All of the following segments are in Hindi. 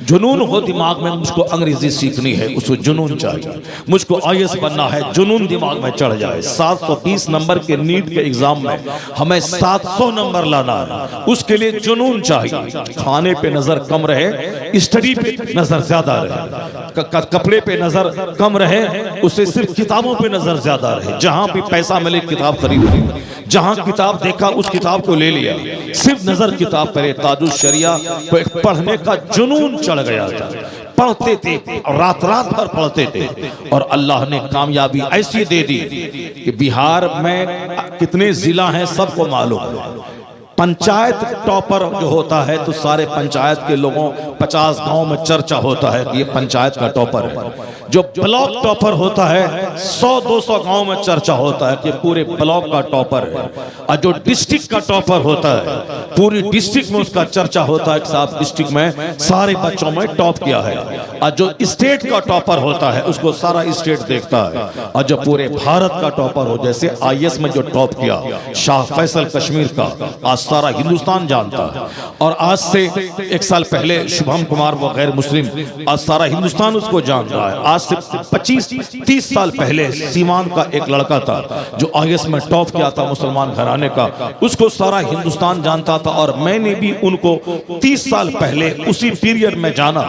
जुनून हो दिमाग में, मुझको अंग्रेजी सीखनी है, उसको जुनून चाहिए। मुझको आईएएस बनना है, जुनून दिमाग में चढ़ जाए। 720 नंबर के नीट के एग्जाम में हमें 700 नंबर लाना है, उसके लिए जुनून चाहिए। खाने पे नजर कम रहे, स्टडी पे नजर ज्यादा रहे, कपड़े पे नजर कम रहे, उसे सिर्फ किताबों पे नजर ज्यादा रहे। जहां भी पैसा मिले किताब खरीद ली, जहां किताब देखा उस किताब को ले लिया, सिर्फ नजर किताब पर। ताजुल शरिया को एक पढ़ने का जुनून चढ़ गया था, पढ़ते थे, रात रात भर पढ़ते थे, और अल्लाह ने कामयाबी ऐसी दे दी कि बिहार में कितने जिला हैं सबको मालूम है। पंचायत टॉपर जो होता है तो सारे पंचायत के लोगों 50 गांव में चर्चा होता है कि ये पंचायत का टॉपर है। जो ब्लॉक टॉपर होता है 100-200 गांव में चर्चा होता है कि पूरे ब्लॉक का टॉपर है। और जो डिस्ट्रिक्ट का टॉपर होता है पूरी डिस्ट्रिक्ट में उसका चर्चा होता है कि साहब डिस्ट्रिक्ट में सारे बच्चों में टॉप किया है। और जो स्टेट का टॉपर होता है उसको सारा स्टेट देखता है। और जो पूरे भारत का टॉपर हो, जैसे आईएएस में जो टॉप किया शाह फैसल कश्मीर का, आज सारा हिंदुस्तान जानता है। और आज से 1 साल पहले शुभम कुमार वो गैर मुस्लिम, आज सारा हिंदुस्तान उसको जान रहा है। आज से 25-30 साल पहले सीमान का एक लड़का था जो आईएएस में टॉप किया था, मुसलमान घराने का, उसको सारा हिंदुस्तान जानता था। और मैंने भी उनको 30 साल पहले उसी पीरियड में जाना।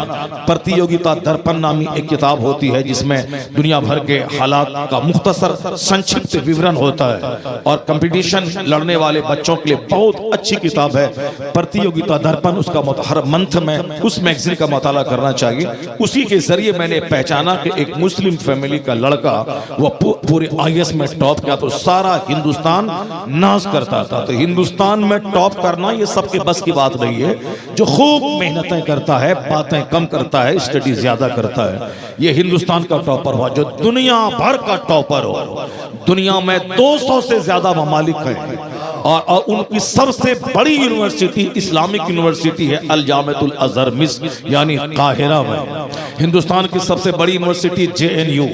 प्रतियोगिता दर्पण नामी एक किताब होती है जिसमें दुनिया भर के हालात का मुख्तसर संक्षिप्त विवरण होता है, और कंपटीशन लड़ने वाले बच्चों के लिए बहुत अच्छी किताब है प्रतियोगिता दर्पण। उसका हर मंथ में उस मैगजीन का मुताला करना चाहिए। उसी के जरिए मैंने पहचाना कि एक मुस्लिम फैमिली का लड़का वो पूरे आईएएस में टॉप किया, तो सारा हिंदुस्तान नाज करता था। तो हिंदुस्तान में टॉप करना ये सबके बस की बात नहीं है। जो खूब मेहनतें करता है, बातें कम करता है, स्टडी ज्यादा करता है, ये हिंदुस्तान का टॉपर हुआ। जो दुनिया भर का टॉपर हो, दुनिया में 200 से ज्यादा ममालिक हैं, और उनकी सबसे बड़ी यूनिवर्सिटी इस्लामिक यूनिवर्सिटी है अल जामिअतुल अज़हर मिस्र यानी काहिरा में। हिंदुस्तान की सबसे बड़ी यूनिवर्सिटी जेएनयू,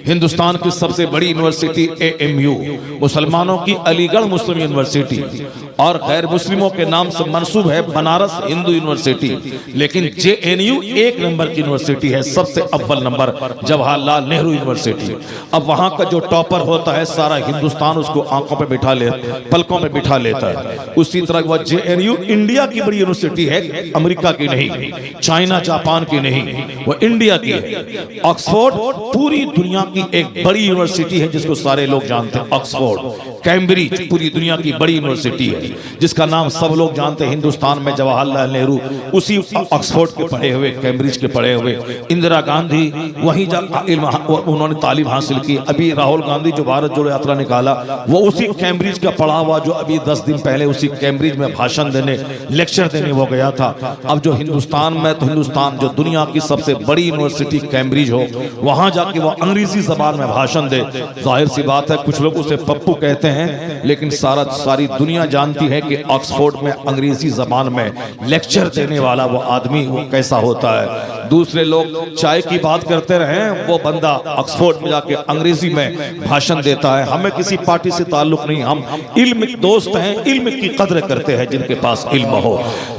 हिंदुस्तान की सबसे बड़ी यूनिवर्सिटी एएमयू, मुसलमानों की अलीगढ़ मुस्लिम यूनिवर्सिटी, और गैर मुस्लिमों के नाम से मंसूब है बनारस हिंदू यूनिवर्सिटी। लेकिन जेएनयू 1 नंबर की यूनिवर्सिटी है, सबसे अव्वल नंबर जवाहरलाल नेहरू यूनिवर्सिटी। अब वहां का जो टॉपर होता है सारा हिंदुस्तान उसको आंखों पे बिठा ले, पलकों में बिठा लेता है। उसी तरह वह जेएनयू इंडिया की बड़ी यूनिवर्सिटी है, अमेरिका की नहीं, चाइना जापान की नहीं, वो इंडिया की है। ऑक्सफोर्ड पूरी दुनिया की एक बड़ी यूनिवर्सिटी है जिसको सारे लोग जानते हैं, ऑक्सफोर्ड। कैम्ब्रिज पूरी दुनिया की बड़ी यूनिवर्सिटी है जिसका नाम सब लोग जानते हैं। हिंदुस्तान में जवाहरलाल नेहरू उसी ऑक्सफोर्ड के पढ़े हुए, कैम्ब्रिज के पढ़े हुए। इंदिरा गांधी वहीं उन्होंने तालीम हासिल की। अभी राहुल गांधी जो भारत जोड़ो यात्रा निकाला वो उसी कैम्ब्रिज का पढ़ा हुआ, जो अभी 10 दिन पहले उसी कैम्ब्रिज में भाषण देने, लेक्चर देने वो गया था। अब जो हिंदुस्तान में, तो हिंदुस्तान जो दुनिया की सबसे बड़ी यूनिवर्सिटी कैम्ब्रिज हो, वहां जाके वो अंग्रेजी जबान में भाषण दे, जाहिर सी बात है कुछ लोग उसे पप्पू कहते हैं, लेकिन सारी दुनिया जानती है कि ऑक्सफोर्ड में अंग्रेजी जबान में लेक्चर देने वाला वो आदमी वो कैसा होता है। दूसरे लोग चाय की बात करते रहे, वो बंदा ऑक्सफोर्ड में जाके अंग्रेजी में भाषण देता है। हमें किसी पार्टी से ताल्लुक नहीं, हम इल्म दोस्त हैं, इल्म की कद्र करते हैं जिनके पास इल्म हो।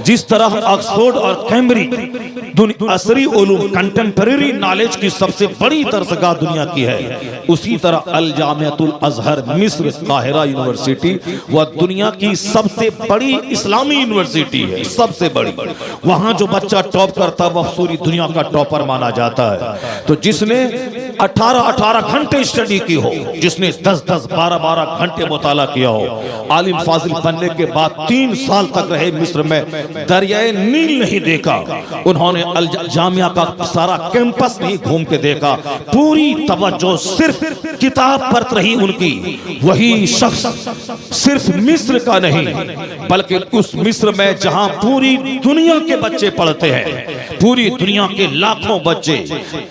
जिस तरह ऑक्सफोर्ड और कैम्ब्रिज असरी उलूम कंटेम्परेरी नॉलेज की सबसे बड़ी दरसगाह दुनिया की है, उसी तरह अल जामिअतुल अज़हर मिस्र काहिरा यूनिवर्सिटी वह दुनिया की सबसे बड़ी इस्लामी यूनिवर्सिटी है, सबसे बड़ी। वहां जो बच्चा टॉप करता है वह पूरी दुनिया का टॉपर माना जाता है। तो जिसने 18-18 घंटे स्टडी की हो, जिसने 10-10, 12-12 घंटे मुताला किया हो, आलिम फाजिल बनने के बाद 3 साल तक रहे मिस्र में, दरियाए नील नहीं देखा, उन्होंने अल जामिया का सारा कैंपस नहीं घूम के देखा, पूरी तवज्जो सिर्फ किताब पर रही उनकी। वही शख्स सिर्फ मिस्र का नहीं बल्कि उस मिस्र में जहां पूरी दुनिया के बच्चे पढ़ते हैं, पूरी दुनिया के लाखों बच्चे,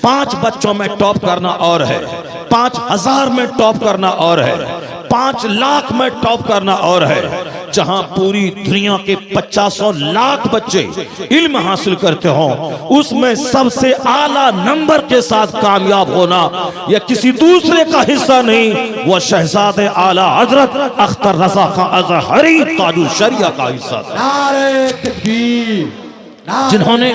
5 बच्चों में टॉप करना और है, 5000 में टॉप करना और है, 5 लाख में टॉप करना और है, जहां पूरी दुनिया के 50 लाख बच्चे इल्म हासिल करते हों, उसमें सबसे आला नंबर के साथ कामयाब होना यह किसी दूसरे का हिस्सा नहीं, वह शहजादे आला हजरत अख्तर रजा खां अज़हरी ताजुल शरिया का हिस्सा था, जिन्होंने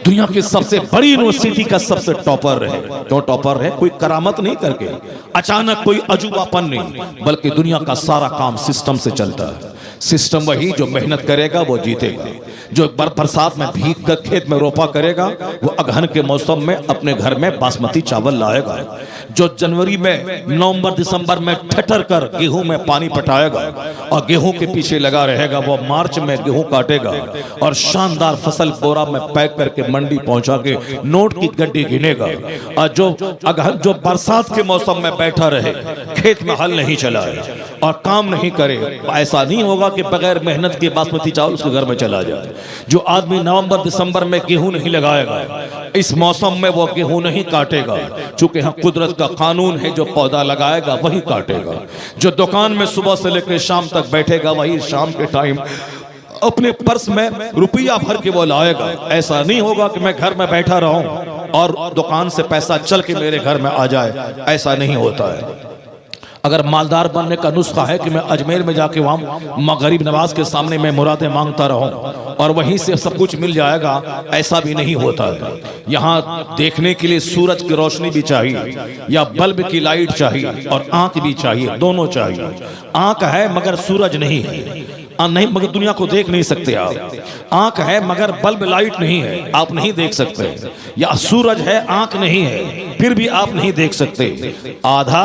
दुनिया की सबसे बड़ी यूनिवर्सिटी का सबसे टॉपर रहे। क्यों टॉपर है? कोई करामत नहीं करके, अचानक कोई अजूबापन नहीं, बल्कि दुनिया का सारा काम सिस्टम से चलता है। सिस्टम वही जो मेहनत करेगा वो जीतेगा, जो बरसात में भीग कर खेत में रोपा करेगा वो अगहन के मौसम में अपने घर में बासमती चावल लाएगा, जो जनवरी में नवंबर दिसंबर में ठटर कर गेहूं में पानी पटाएगा और गेहूं के पीछे लगा रहेगा वो मार्च में गेहूं काटेगा और शानदार फसल बोरा में पैक करके मंडी पहुंचा के नोट की गड्डी गिनेगा। और जो अगहन जो बरसात के मौसम में बैठा रहे, खेत में हल नहीं चलाए और काम नहीं करे, ऐसा नहीं होगा कि बगैर मेहनत के बासमती चावल उसके घर में चला जाए। जो आदमी नवंबर दिसंबर में गेहूं नहीं लगाएगा, इस मौसम में वो गेहूं नहीं काटेगा, चूंकि यहाँ कुदरत का कानून है, जो पौधा लगाएगा वही काटेगा। जो दुकान में सुबह से लेकर शाम तक बैठेगा वही शाम के टाइम अपने पर्स में रुपया भर के वो लाएगा। ऐसा नहीं होगा कि मैं घर में बैठा रहूं और दुकान से पैसा चल के मेरे घर में आ जाए, ऐसा नहीं होता है। अगर मालदार बनने का नुस्खा है कि मैं अजमेर में जाके वहां गरीब नवाज के सामने मैं मुरादें मांगता रहूं और वहीं से सब कुछ मिल जाएगा, ऐसा भी नहीं होता है। यहाँ देखने के लिए सूरज की रोशनी भी चाहिए या बल्ब की लाइट चाहिए और आंख भी चाहिए, दोनों चाहिए। आंख है मगर सूरज नहीं है, नहीं मगर दुनिया को देख नहीं सकते आप। आंख है मगर बल्ब लाइट नहीं है, आप नहीं देख सकते। या सूरज है आंख नहीं है, फिर भी आप नहीं देख सकते। आधा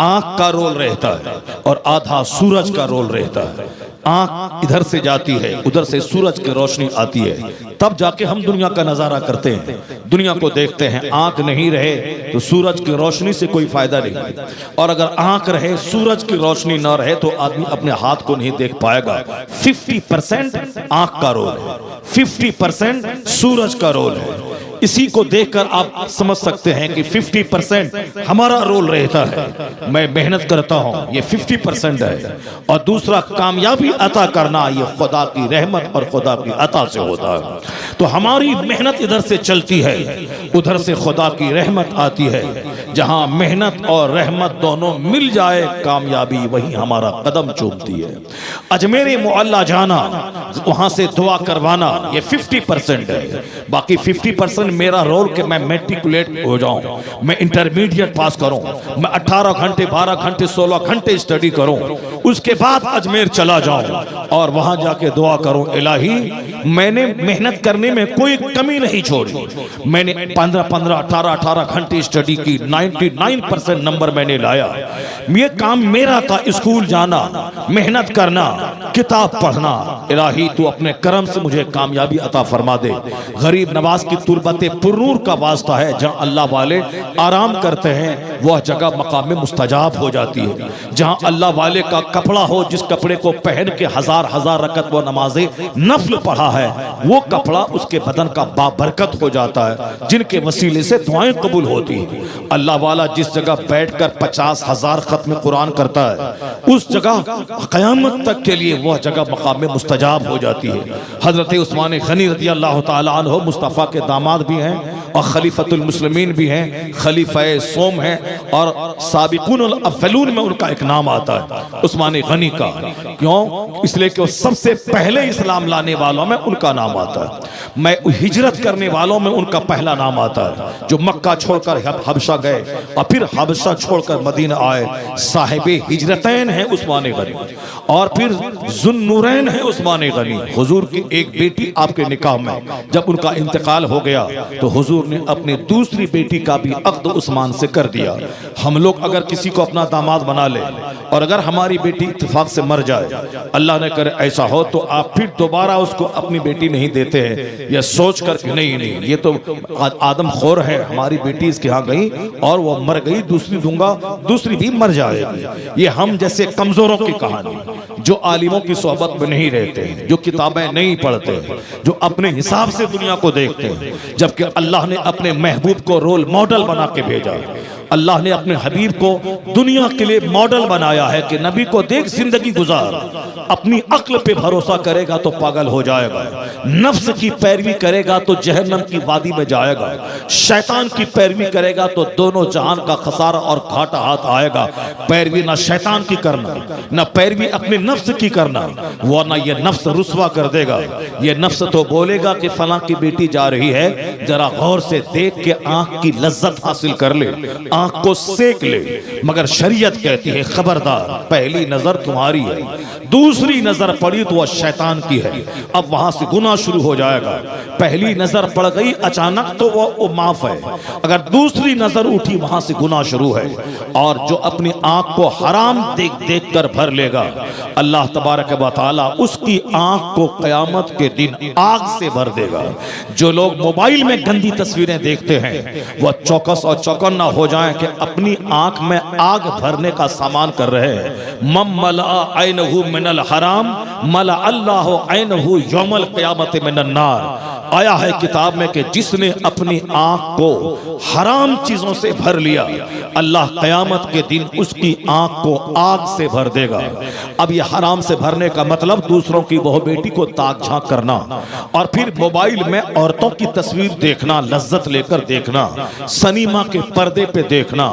आंख का रोल रहता है और आधा सूरज का रोल रहता है। आंख इधर से जाती है, उधर से सूरज की रोशनी आती है, तब जाके हम दुनिया का नजारा करते हैं, दुनिया को देखते हैं। आंख नहीं रहे तो सूरज की रोशनी से कोई फायदा नहीं, और अगर आंख रहे सूरज की रोशनी न रहे तो आदमी अपने हाथ को नहीं देख पाएगा। 50% आंख का रोल है, 50% सूरज का रोल है। इसी को देखकर आप समझ सकते हैं कि 50% हमारा रोल रहता है। मैं मेहनत करता हूं, ये 50% है, और दूसरा कामयाबी अता करना ये खुदा की रहमत और खुदा की अता से होता है। तो हमारी मेहनत इधर से चलती है, उधर से खुदा की रहमत आती है। जहां मेहनत और रहमत दोनों मिल जाए, कामयाबी वही हमारा कदम चूमती है। अजमेर मुअल्ला जाना, वहां से दुआ करवाना, ये 50% है। बाकी 50% मेरा रोल कि मैं मैट्रिकुलेट हो जाऊं, मैं इंटरमीडिएट पास करूं, मैं 18 घंटे 12 घंटे 16 घंटे स्टडी करूं, उसके बाद अजमेर चला जाऊं और वहां जाके दुआ करूं, इलाही मैंने मेहनत करने में कोई कमी नहीं छोड़ी। मैंने 15 18 घंटे स्टडी की, 99% नंबर मैंने लाया। ये काम मेरा था, स्कूल जाना, मेहनत करना, किताब पढ़ना। इलाही तू अपने करम से मुझे कामयाबी अता फरमा दे। गरीब नवाज की तुरबत पुरूर का वास्ता है, जहां अल्लाह वाले आराम करते हैं वह जगह मकाम में मुस्तजाब हो जाती है। जहां अल्लाह वाले का कपड़ा हो, जिस कपड़े को पहन के हजार हजार रकत वो नमाज़े नफल पढ़ा है, वो कपड़ा उसके बदन का बाबरकत हो जाता है, जिनके वसीले से दुआएं कबूल होती है। अल्लाह वाला जिस जगह बैठकर 50,000 खत्म कुरान करता है, उस जगह क़यामत तक के लिए वह जगह मकाम में मुस्तजाब हो जाती है। हजरत उस्मान गनी रज़ी अल्लाह तआला अन्हु मुस्तफ़ा के दामाद भी हैं और खलीफतुल मुस्लिमीन भी हैं, खलीफाए सोम हैं, और साबिकुन अव्वलून में उनका एक नाम आता है उस्मान गनी का। क्यों? इसलिए कि वो सबसे पहले इस्लाम लाने वालों में उनका नाम आता है। मैं हिजरत करने वालों में उनका पहला नाम आता है, जो मक्का छोड़कर हबशा गए और फिर हबशा छोड़कर मदीना आए। साहिबे हिजरतैन है उस्मान गनी, और फिर जुन्नूरैन है उस्मान गनी। हुजूर की एक बेटी आपके निकाह में जब उनका इंतकाल हो गया तो हुजूर ने अपनी दूसरी बेटी का भी अक्द उस्मान से कर दिया। हम लोग अगर किसी को अपना दामाद बना ले और अगर हमारी बेटी इत्तेफाक से मर जाए, अल्लाह ने करे ऐसा हो, तो आप फिर दोबारा उसको अपनी बेटी नहीं देते हैं, यह सोच कर कि नहीं नहीं ये तो आदम खोर है, हमारी बेटी इसके यहाँ गई और वो मर गई, दूसरी दूंगा, दूसरी भी मर जाएगी। ये हम जैसे कमजोरों की कहानी, जो आलिमों की सोहबत में नहीं रहते, जो किताबें नहीं पढ़ते, जो अपने हिसाब से दुनिया को देखते हैं, जबकि अल्लाह ने अपने महबूब को रोल मॉडल बना के भेजा। अल्लाह ने अपने हबीब को दुनिया के लिए मॉडल बनाया है कि नबी को देख जिंदगी गुजार, अपनी अक्ल पे भरोसा करेगा तो पागल हो जाएगा, नफ्स की पैरवी करेगा तो जहन्नम की वादी में जाएगा, शैतान की पैरवी करेगा तो दोनों जहान का खसारा और घाटा हाथ आएगा। पैरवी ना शैतान की करना, ना पैरवी अपने नफ्स की करना, वरना ये नफ्स रुसवा कर देगा। ये नफ्स तो बोलेगा कि फलां की बेटी जा रही है, जरा गौर से देख के आंख की लज्जत हासिल कर ले, आंख को सेक ले। मगर शरीयत कहती है खबरदार, पहली नजर तुम्हारी है, दूसरी नजर पड़ी तो वह शैतान की है। अब वहां से गुनाह शुरू हो जाएगा। पहली नजर पड़ गई अचानक तो वो माफ है, अगर दूसरी नजर उठी वहां से गुनाह शुरू है। और जो अपनी आंख को हराम देख देख कर भर लेगा, अल्लाह तबारक व तआला उसकी आंख को क़यामत के दिन आग से भर देगा। जो लोग मोबाइल में गंदी तस्वीरें देखते हैं वह चौकस और चौकन्ना हो जाएं कि अपनी आंख में आग भरने का सामान कर रहे हैं। मम्मला ऐनहु मिनल हराम मला अल्लाहु ऐनहु यौमल क़यामत मिनन नार। आया है किताब में कि जिसने अपनी आंख को हराम चीजों से भर लिया, अल्लाह क़यामत के दिन उसकी आंख को आग से भर देगा। अब ये हराम से भरने का मतलब दूसरों की बहू बेटी को ताक झांक करना, और फिर मोबाइल में औरतों की तस्वीर देखना, लज्जत लेकर देखना, सिनेमा के पर्दे पे देखना,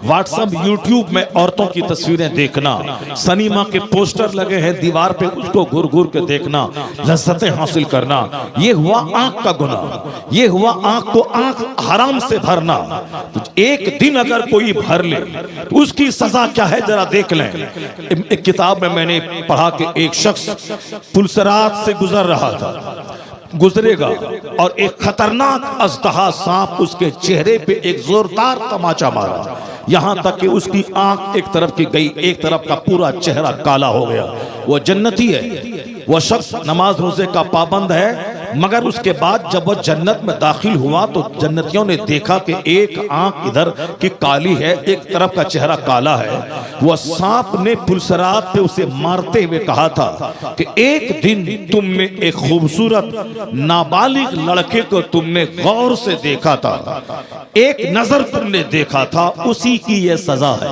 व्हाट्सएप यूट्यूब में औरतों की तस्वीरें देखना, सिनेमा के पोस्टर लगे हैं दीवार पे उसको घूर घूर के देखना, लज्जतें हासिल करना, ये हुआ आंख का गुनाह। ये हुआ आंख को आंख हराम से भरना। तो एक दिन अगर कोई भर ले तो उसकी सजा क्या है जरा देख लें। एक किताब में मैंने पढ़ा कि एक शख्स पुलसरात से गुजर रहा था, गुजरेगा और एक खतरनाक अजदहा सांप उसके चेहरे पे एक जोरदार तमाचा मारा, यहां तक कि उसकी आंख एक तरफ की गई, एक तरफ का पूरा चेहरा काला हो गया। वो जन्नती है, वो शख्स नमाज रोजे का पाबंद है, मगर उसके बाद जब वह जन्नत में दाखिल हुआ तो जन्नतियों ने देखा कि एक आंख इधर की काली है, एक तरफ का चेहरा काला है। वह सांप ने पुलसरात पे उसे मारते हुए कहा था कि एक दिन तुमने एक खूबसूरत नाबालिग लड़के को तुमने गौर से देखा था, एक नजर तुमने देखा था, उसी की यह सजा है।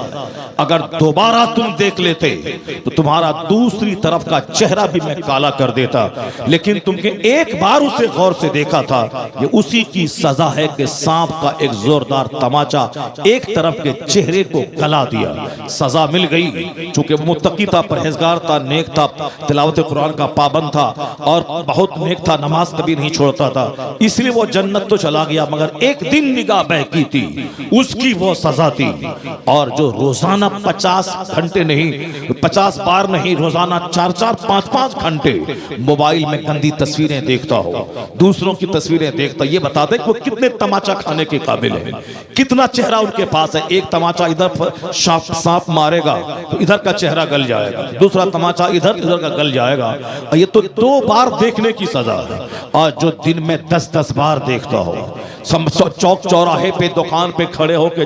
अगर दोबारा तुम देख लेते तो तुम्हारा दूसरी तरफ का चेहरा भी मैं काला कर देता, लेकिन तुमने एक बार उसे गौर से देखा था, ये उसी की सजा है कि सांप का एक जोरदार तमाचा एक तरफ के चेहरे को गला दिया। सजा मिल गई। चूंकि मुत्तकी था, परहेजगार था, नेक था, तिलावत कुरान का पाबंद था और बहुत नेक था, नमाज कभी नहीं छोड़ता था, इसलिए वो जन्नत तो चला गया, मगर एक दिन निगाह बहकी थी, उसकी वो सजा थी। और जो रोजाना 50 घंटे नहीं, 50 बार नहीं, रोजाना 4-4, 5-5 घंटे मोबाइल में गंदी तस्वीरें देखता हो, दूसरों की तस्वीरें देखता, ये बता दे कि वो कितने तमाचा खाने के काबिल है, कितना चेहरा उनके पास है। एक तमाचा इधर सांप मारेगा तो इधर का चेहरा गल जाएगा, दूसरा तमाचा इधर का गल जाएगा। ये तो 2 बार देखने की सजा है। और जो दिन में 10-10 बार देखता हो, चौक चौराहे पे दुकान पे खड़े होकर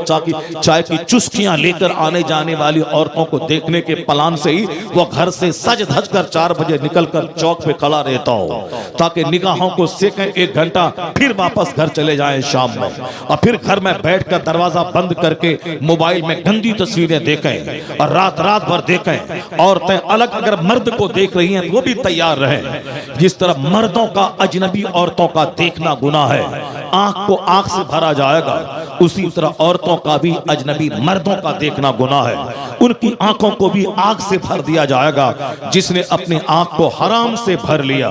चाय की चुस्कियां लेकर आने जाने वाली औरतों को देखने के प्लान से ही वो घर से सज धज कर 4 बजे निकलकर चौक पे खड़ा रहता हो, ताकि निगाहों को सेकें 1 घंटा, फिर वापस घर चले जाएं शाम में, और फिर घर में बैठकर दरवाजा बंद करके मोबाइल में गंदी तस्वीरें देखें और रात भर देखें। औरतें अलग अगर मर्द को देख रही हैं वो भी तैयार रहें। जिस तरह मर्दों का अजनबी औरतों का देखना गुनाह है, आंख को आंख से भरा जाएगा, उसी तरह औरतों का भी अजनबी मर्दों का देखना गुनाह है, उनकी आंखों को भी आग से भर दिया जाएगा। जिसने अपनी आंख को हराम से भर लिया,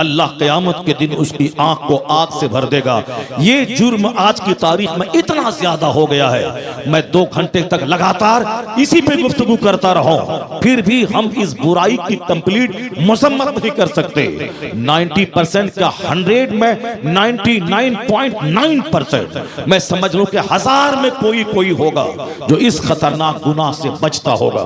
अल्लाह क़यामत के दिन उसकी आंख को आग से भर देगा। ये जुर्म आज की तारीख में इतना ज्यादा हो गया है, मैं 2 घंटे तक लगातार इसी पे गुफ्तगू करता रहूं, फिर भी हम इस बुराई की कंप्लीट मसम्मत नहीं कर सकते। 90% का 100 में 99.9% मैं समझ लूं कि 1000 में कोई होगा जो इस खतरनाक गुनाह से बचता होगा,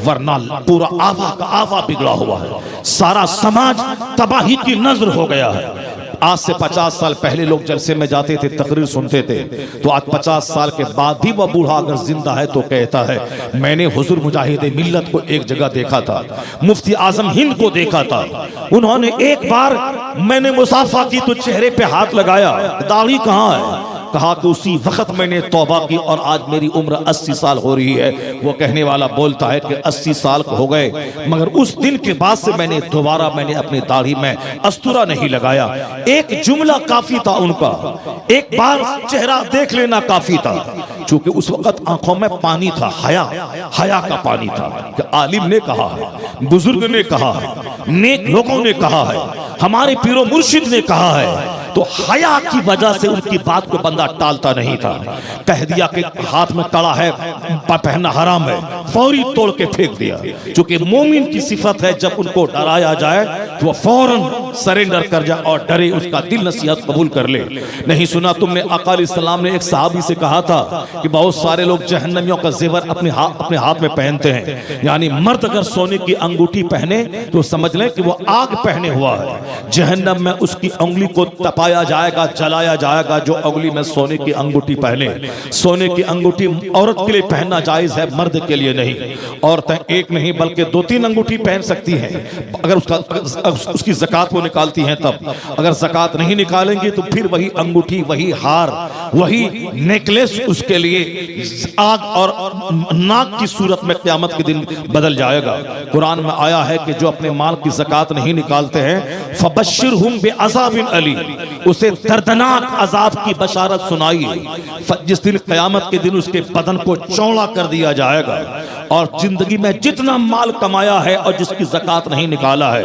वरना पूरा आवा का आवा बिगड़ा हुआ है, सारा समाज तबाही की नजर हो गया है। आज से 50 साल पहले लोग जलसे में जाते थे, तकरीर सुनते थे, तो आज 50 साल के बाद भी वह बूढ़ा अगर जिंदा है तो कहता है मैंने हुजूर मुजाहिद मिल्लत को एक जगह देखा था, मुफ्ती आजम हिंद को देखा था, उन्होंने एक बार मैंने मुसाफा की तो चेहरे पे हाथ लगाया, दाढ़ी कहाँ है, कहा कि उसी वक्त मैंने तौबा की और आज मेरी उम्र 80 साल हो रही है। वो कहने वाला बोलता है कि 80 साल हो गए, मगर उस दिन के बाद से मैंने अपनी दाढ़ी में अस्तूरा नहीं लगाया। एक जुमला काफी था उनका, एक बार चेहरा देख लेना काफी था, क्योंकि उस वक्त आंखों में पानी था, हया का पानी था। कि आलिम ने कहा है, बुजुर्ग ने कहा है, नेक लोगों ने कहा है, हमारे पीरो मुर्शिद ने कहा है, तो हया की वजह से उनकी बात को बंदा टालता नहीं था। कह दिया कि हाथ में कड़ा है, पहनना हराम है, फौरी तोड़ के फेंक दिया। क्योंकि मोमिन की सिफत है जब उनको डराया जाए तो वो फौरन सरेंडर कर जाए और डरे, उसका दिल नसीहत कबूल कर ले। नहीं सुना तुमने आका अलैहिस्सलाम ने एक सहाबी से कहा था कि बहुत सारे लोग जहन्नमियों का जेवर अपने हाथ में पहनते हैं, यानी मर्द अगर सोने की अंगूठी पहने तो समझ लें कि वो आग पहने हुआ है। जहन्नम में उसकी उंगली को तपाया जाएगा, जलाया जाएगा जो उंगली में सोने की अंगूठी पहने। सोने की अंगूठी औरत के लिए पहनना जायज है, मर्द के लिए नहीं। औरतें एक नहीं बल्कि 2-3 अंगूठी पहन सकती हैं अगर उसकी ज़कात वो निकालती हैं तब। अगर ज़कात नहीं निकालेंगी तो फिर वही अंगूठी, वही हार, वही नेकलेस उसके लिए आग और नाक की सूरत में क़यामत के दिन बदल जाएगा। कुरान में आया है कि जो अपने माल की ज़कात नहीं निकालते हैं, फबश्शिरहुम बिअज़ाबिन अलीम, उसे दर्दनाक अजाब की बशारत सुनाई। जिस दिन क़यामत के दिन उसके बदन को चौड़ा कर दिया जाएगा और जिंदगी में जितना माल कमाया है और जिसकी ज़कात नहीं निकाला है,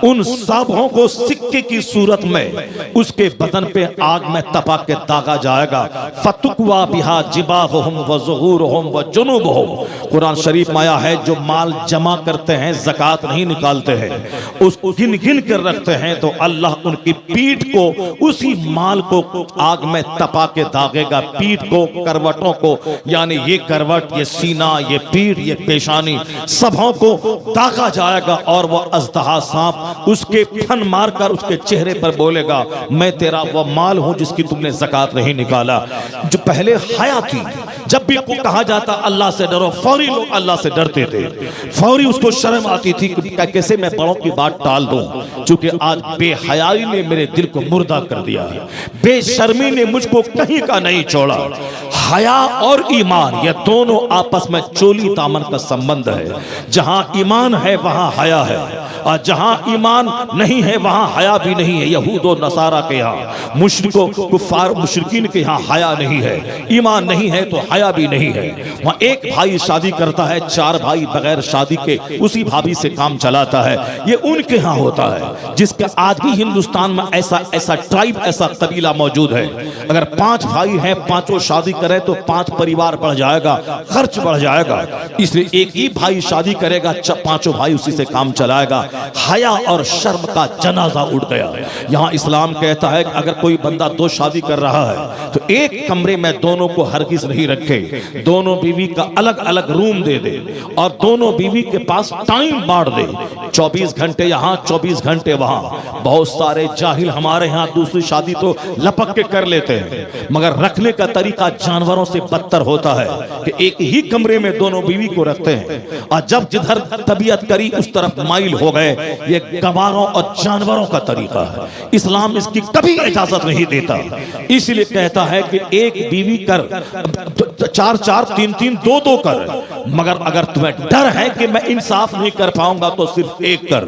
उन सबों को सिक्के की सूरत में उसके बदन पे आग में तपा के दागा जाएगा। फतुकवा बिहा जिबाहुहुम व ज़ुहूरुहुम व जुनूबुहुम। कुरान शरीफ में आया है जो माल जमा करते हैं, ज़कात नहीं निकालते हैं, उसको गिन गिन कर रखते हैं, तो अल्लाह उनकी पीठ को, उसी माल को आग में तपा के दागेगा। पीठ को, करवटों को, यानी ये करवट, ये सीना, ये पीठ, ये पेशानी, सबों को दागा जाएगा और वह अज़दहा सांप उसके फन मारकर उसके चेहरे पर बोलेगा, मैं तेरा वह माल हूं जिसकी तुमने ज़कात नहीं निकाला। जो पहले हया थी, जब भी को कहा जाता अल्लाह से डरो, फौरी लोग अल्लाह से डरते थे, फौरी उसको शर्म आती थी कि कैसे मैं बड़ों की बात टाल दूं। क्योंकि आज बेहयाई ने मेरे दिल को मुर्दा कर दिया है, बेशर्मी ने मुझको कहीं का नहीं छोड़ा। हया और ईमान ये दोनों आपस में चोली दामन का संबंध है। जहां ईमान है वहां हया है, और जहां ईमान नहीं है वहां हया भी नहीं है। यहूद और नसारा के यहाँ, मुशरिकों, कुफ्फार मुशरिकीन के यहाँ हया नहीं है, ईमान नहीं है तो हया भी नहीं है। वहां एक भाई शादी करता है, 4 भाई बगैर शादी के उसी भाभी से काम चलाता है। ये उनके यहाँ होता है, जिसके आज भी हिंदुस्तान में ऐसा ट्राइब, ऐसा कबीला मौजूद है। अगर 5 भाई हैं, 5 शादी करें तो 5 परिवार बढ़ जाएगा, खर्च बढ़ जाएगा। इसलिए एक ही भाई शादी करेगा, 5 भाई उसी से काम चलाएगा। हया और शर्म का जनाजा उठ गया। यहाँ इस्लाम कहता है कि अगर कोई बंदा 2 शादी कर रहा है तो एक कमरे में दोनों को हरगिज नहीं रखे, दोनों बीवी का अलग अलग रूम दे दे और दोनों बीवी के पास टाइम बांट दे, 24 घंटे यहाँ, 24 घंटे वहां। बहुत सारे जाहिल हमारे यहाँ दूसरी शादी तो लपक के कर लेते हैं, मगर रखने का तरीका जानवरों से बदतर होता है कि एक ही कमरे में दोनों बीवी को रखते हैं और जब जिधर तबीयत करी उस तरफ माइल हो गए। ये गवारों और जानवरों का तरीका है, इस्लाम इसकी कभी इजाजत नहीं देता। इसलिए कहता है कि एक बीवी कर, 4-4, 3-3, 2-2 कर, मगर अगर तुम्हें डर है कि मैं इंसाफ नहीं कर पाऊंगा तो सिर्फ एक कर।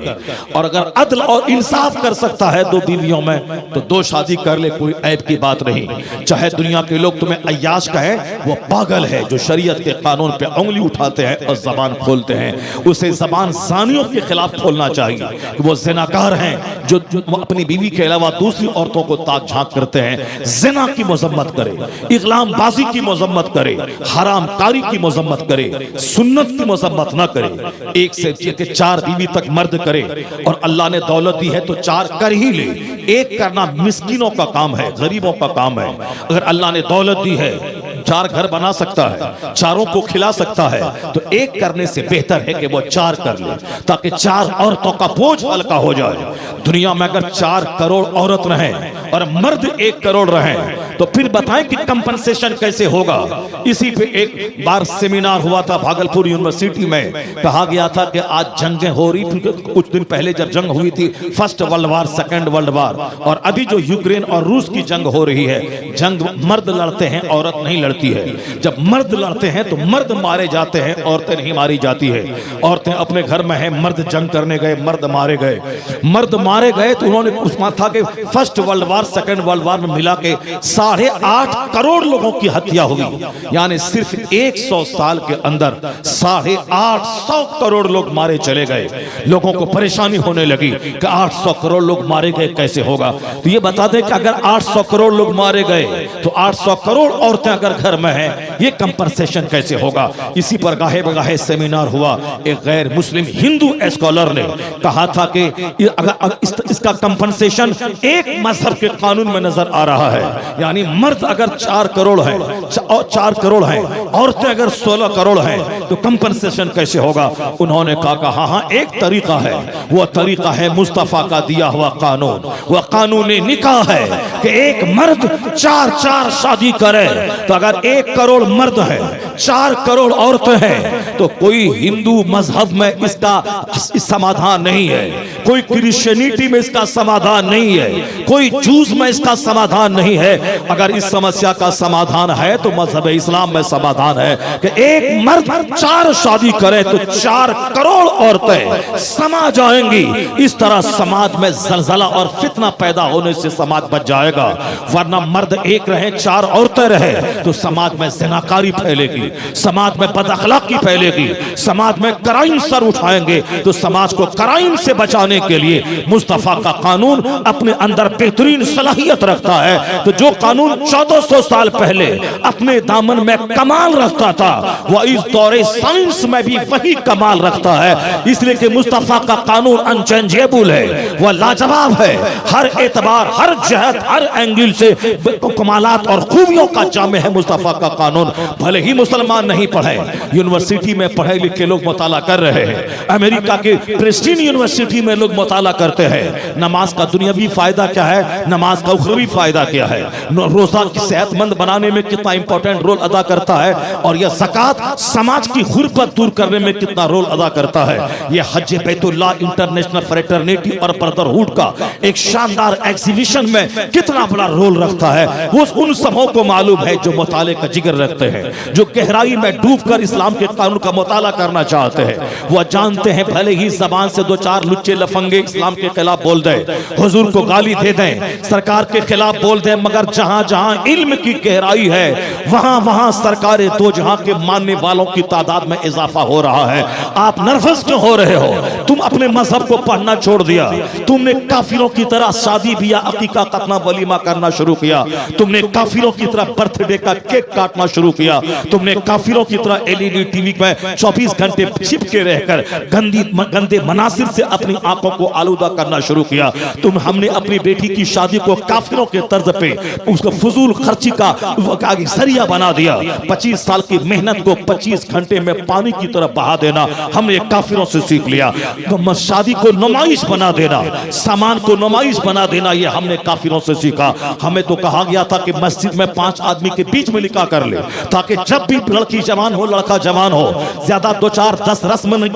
और अगर अदल और इंसाफ कर सकता है 2 बीवियों में तो 2 शादी कर ले, कोई ऐब की बात नहीं। चाहे दुनिया के लोग तुम्हें अय्याश कहें, वो पागल है जो शरीयत के कानून पे उंगली उठाते हैं और जबान खोलते हैं। उसे जबान ज़ानियों के खिलाफ खोलना चाहिए कि वो ज़िनाकार हैं जो अपनी बीवी के अलावा दूसरी औरतों को ताक झांक करते हैं। ज़िना की मजम्मत करे, इग़लामबाजी की मजम्मत करे, हराम कारी की मजम्मत करे, सुन्नत की मजम्मत ना करे। 1 से 4 बीवी तक मर्द करे और अल्लाह ने दौलत दी है तो 4 कर ही ले। एक करना मिस्किनों का काम है, गरीबों का काम है। अगर अल्लाह ने दौलत दी है, 4 घर बना सकता है, 4 को खिला सकता है, तो एक करने से बेहतर है कि वो 4 कर ले, ताकि 4 औरतों का बोझ हल्का हो जाए। दुनिया में अगर 4 करोड़ औरत रहें और मर्द 1 करोड़ रहें तो फिर बताएं कि कंपनसेशन कैसे होगा। इसी पे एक बार सेमिनार हुआ था भागलपुर यूनिवर्सिटी में, कहा गया था कि आज जंगें हो रही थी। कुछ दिन पहले जब जंग हुई थी, first world war, second world war, और अभी जो यूक्रेन और रूस की जंग हो रही है, जंग मर्द लड़ते हैं, औरत नहीं लड़ती है। जब मर्द लड़ते हैं तो मर्द मारे जाते हैं, औरतें नहीं मारी जाती है। औरतें अपने घर में हैं, मर्द जंग करने गए, मर्द मारे गए। मर्द मारे गए तो उन्होंने उसमें था कि first world war second world war में मिला के 8.5 करोड़ लोगों की हत्या हुई। यानी सिर्फ 100 साल के अंदर 850 करोड़ लोग मारे चले गए। लोगों को परेशानी होने लगी कि 800 करोड़ लोग मारे गए, कैसे होगा। तो ये बता दें कि अगर 800 करोड़ लोग मारे गए तो 800 करोड़ औरतें अगर घर में हैं, ये कंपनसेशन कैसे होगा। इसी पर गाहे बगाहे सेमिनार हुआ। एक गैर मुस्लिम हिंदू स्कॉलर ने कहा था कि अगर इसका कंपनसेशन एक मजहब के कानून में नजर आ रहा है। यानी मर्द अगर 4 करोड़ है, 4 करोड़ है, औरतें अगर 16 करोड़ है, तो कंपनसेशन कैसे होगा। उन्होंने कहा हाँ, एक तरीका है, वो तरीका है मुस्तफा का दिया हुआ कानून। वह कानून निकाह है कि एक मर्द 4 शादी करे। तो अगर 1 करोड़ मर्द है, 4 करोड़ औरतें हैं, तो कोई हिंदू मजहब में इसका समाधान नहीं है, कोई क्रिश्चियनिटी में इसका समाधान नहीं है, कोई जूस में इसका समाधान नहीं है। अगर इस समस्या का समाधान है तो मजहब इस्लाम में समाधान है कि एक मर्द 4 शादी करे तो 4 करोड़ औरतें समा जाएंगी। इस तरह समाज में जलजला और फितना पैदा होने से समाज बच जाएगा। वरना मर्द एक रहे, 4 औरतें रहे तो समाज में ज़िनाकारी फैलेगी, समाज में बदअखलाकी फैलेगी, समाज में क्राइम सर उठाएंगे। तो समाज को क्राइम से बचाने के लिए मुस्तफा का कानून अपने अंदर बेहतरीन सलाहियत रखता है। तो जो कानून 1400 साल पहले अपने दामन में कमाल रखता था, वह इस दौरे साइंस में भी वही कमाल रखता है। इसलिए कि मुस्तफा का कानून अनचेंजेबल है, वह लाजवाब है। हर एतबार, हर जहत, हर एंगल से कमालात और खूबियों का जामे है मुस्तफा का कानून। भले ही मुसलमान नहीं पढ़े, यूनिवर्सिटी में पढ़े लिखे लोग मुताला कर रहे हैं, अमेरिका के प्रेस्टीज यूनिवर्सिटी में लोग मुताला करते हैं। नमाज का दुनियावी फायदा क्या है, नमाज का उखरवी फायदा क्या है, रोजा की सेहतमंद बनाने में कितना इंपॉर्टेंट रोल अदा करता है, और यह ज़कात समाज की गुर्बत दूर करने में कितना रोल अदा करता है। यह हज बैतुल्लाह इंटरनेशनल फ्रेटरनिटी और ब्रदरहुड का एक शानदार एग्जीबिशन में कितना बड़ा रोल रखता है, वो उन सबों को मालूम है जो मुताले का जिगर रखते हैं, जो गहराई में डूबकर इस्लाम के कानून का मुताला करना चाहते हैं। वह जानते हैं भले ही जबान से 2-4 लुच्चे लफंगे इस्लाम के खिलाफ बोल दे, हुजूर को गाली दे दें, सरकार के खिलाफ बोल दें, मगर जहां जहां इल्म की गहराई है वहां वहां सरकारें दो जहां के मानने वालों की तादाद में इजाफा हो रहा है। आप नर्वस क्यों हो रहे हो? तुम अपने मजहब को पढ़ना छोड़ दिया, तुमने काफिरों की तरह शादी बिया, अकीका, खतना, वलीमा करना शुरू किया, तुमने काफिरों की तरह बर्थडे का केक काटना शुरू किया, तुमने काफिरों की तरह एलईडी टीवी में 24 घंटे चिपके रहकर गंदे मनासिर से अपनी आंखों को आलूदा करना शुरू किया। हमने अपनी बेटी की शादी को काफिरों के तर्ज पे उसको फजूल खर्ची का जरिया बना दिया। 25 साल की मेहनत को 25 घंटे में पानी की तरह बहा देना हमने काफिरों से सीख लिया। तो शादी को नुमाइश बना देना, सामान को नुमाइश बना देना, ये हमने काफिरों से सीखा। हमें तो कहा गया था कि मस्जिद में 5 आदमी के बीच में निकाह कर ले, ताकि जब भी लड़की जवान हो, लड़का जवान हो, ज्यादा 2-4-10 रस्म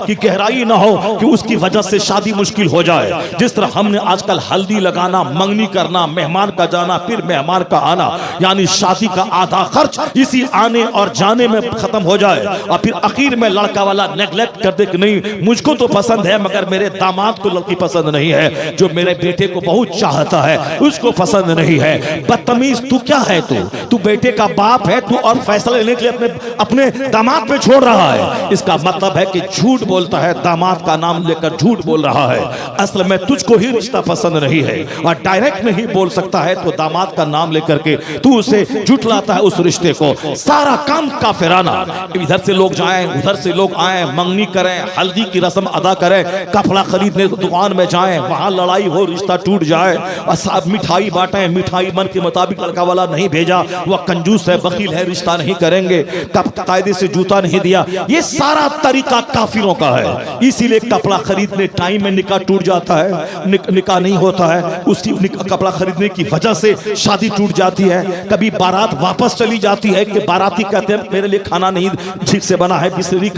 की गहराई ना हो कि उसकी वजह से शादी मुश्किल हो जाए। जिस तरह हमने आजकल हल्दी लगाना, मंगनी करना, मेहमान का जाना, फिर मेहमान का आना, यानी शादी का आधा खर्च इसी आने और जाने में खत्म हो जाए, और फिर आखिर में लड़का वाला नेगलेक्ट कर दे कि नहीं मुझको तो पसंद है मगर मेरे दामाद को लड़की पसंद नहीं है, जो मेरे बेटे को बहुत चाहता है उसको पसंद नहीं है। बदतमीज तू क्या है? तू बेटे का बाप है, तू और फैसला लेने के लिए अपने दामाद पे छोड़ रहा है। इसका मतलब है कि झूठ बोलता है, दामाद का नाम लेकर झूठ बोल रहा है। असल में तुझको ही रिश्ता पसंद नहीं है, और डायरेक्ट नहीं बोल सकता है तो दामाद का नाम लेकर के तू उसे झुठलाता है उस रिश्ते को। सारा काम काफिराना, इधर से लोग जाएं, उधर से लोग आए, मंगनी करें, हल्दी की रस्म अदा करें, कपड़ा खरीदने दुकान में जाएं, वहां लड़ाई हो, रिश्ता टूट जाए, और सब मिठाई बांटें, मिठाई मन के मुताबिक लड़का वाला नहीं भेजा, वह कंजूस है, बखील है, रिश्ता नहीं करेंगे, कायदे से जूता नहीं दिया। ये सारा तरीका काफिरों का है। इसीलिए कपड़ा खरीदने टाइम में निकाह टूट जाता है, निकाह नहीं होता है, उसकी कपड़ा खरीदने की वजह से शादी टूट जाती है। कभी बारात वापस चली जाती है कि बाराती कहते हैं मेरे लिए खाना नहीं ठीक से बना है, बिस्लरी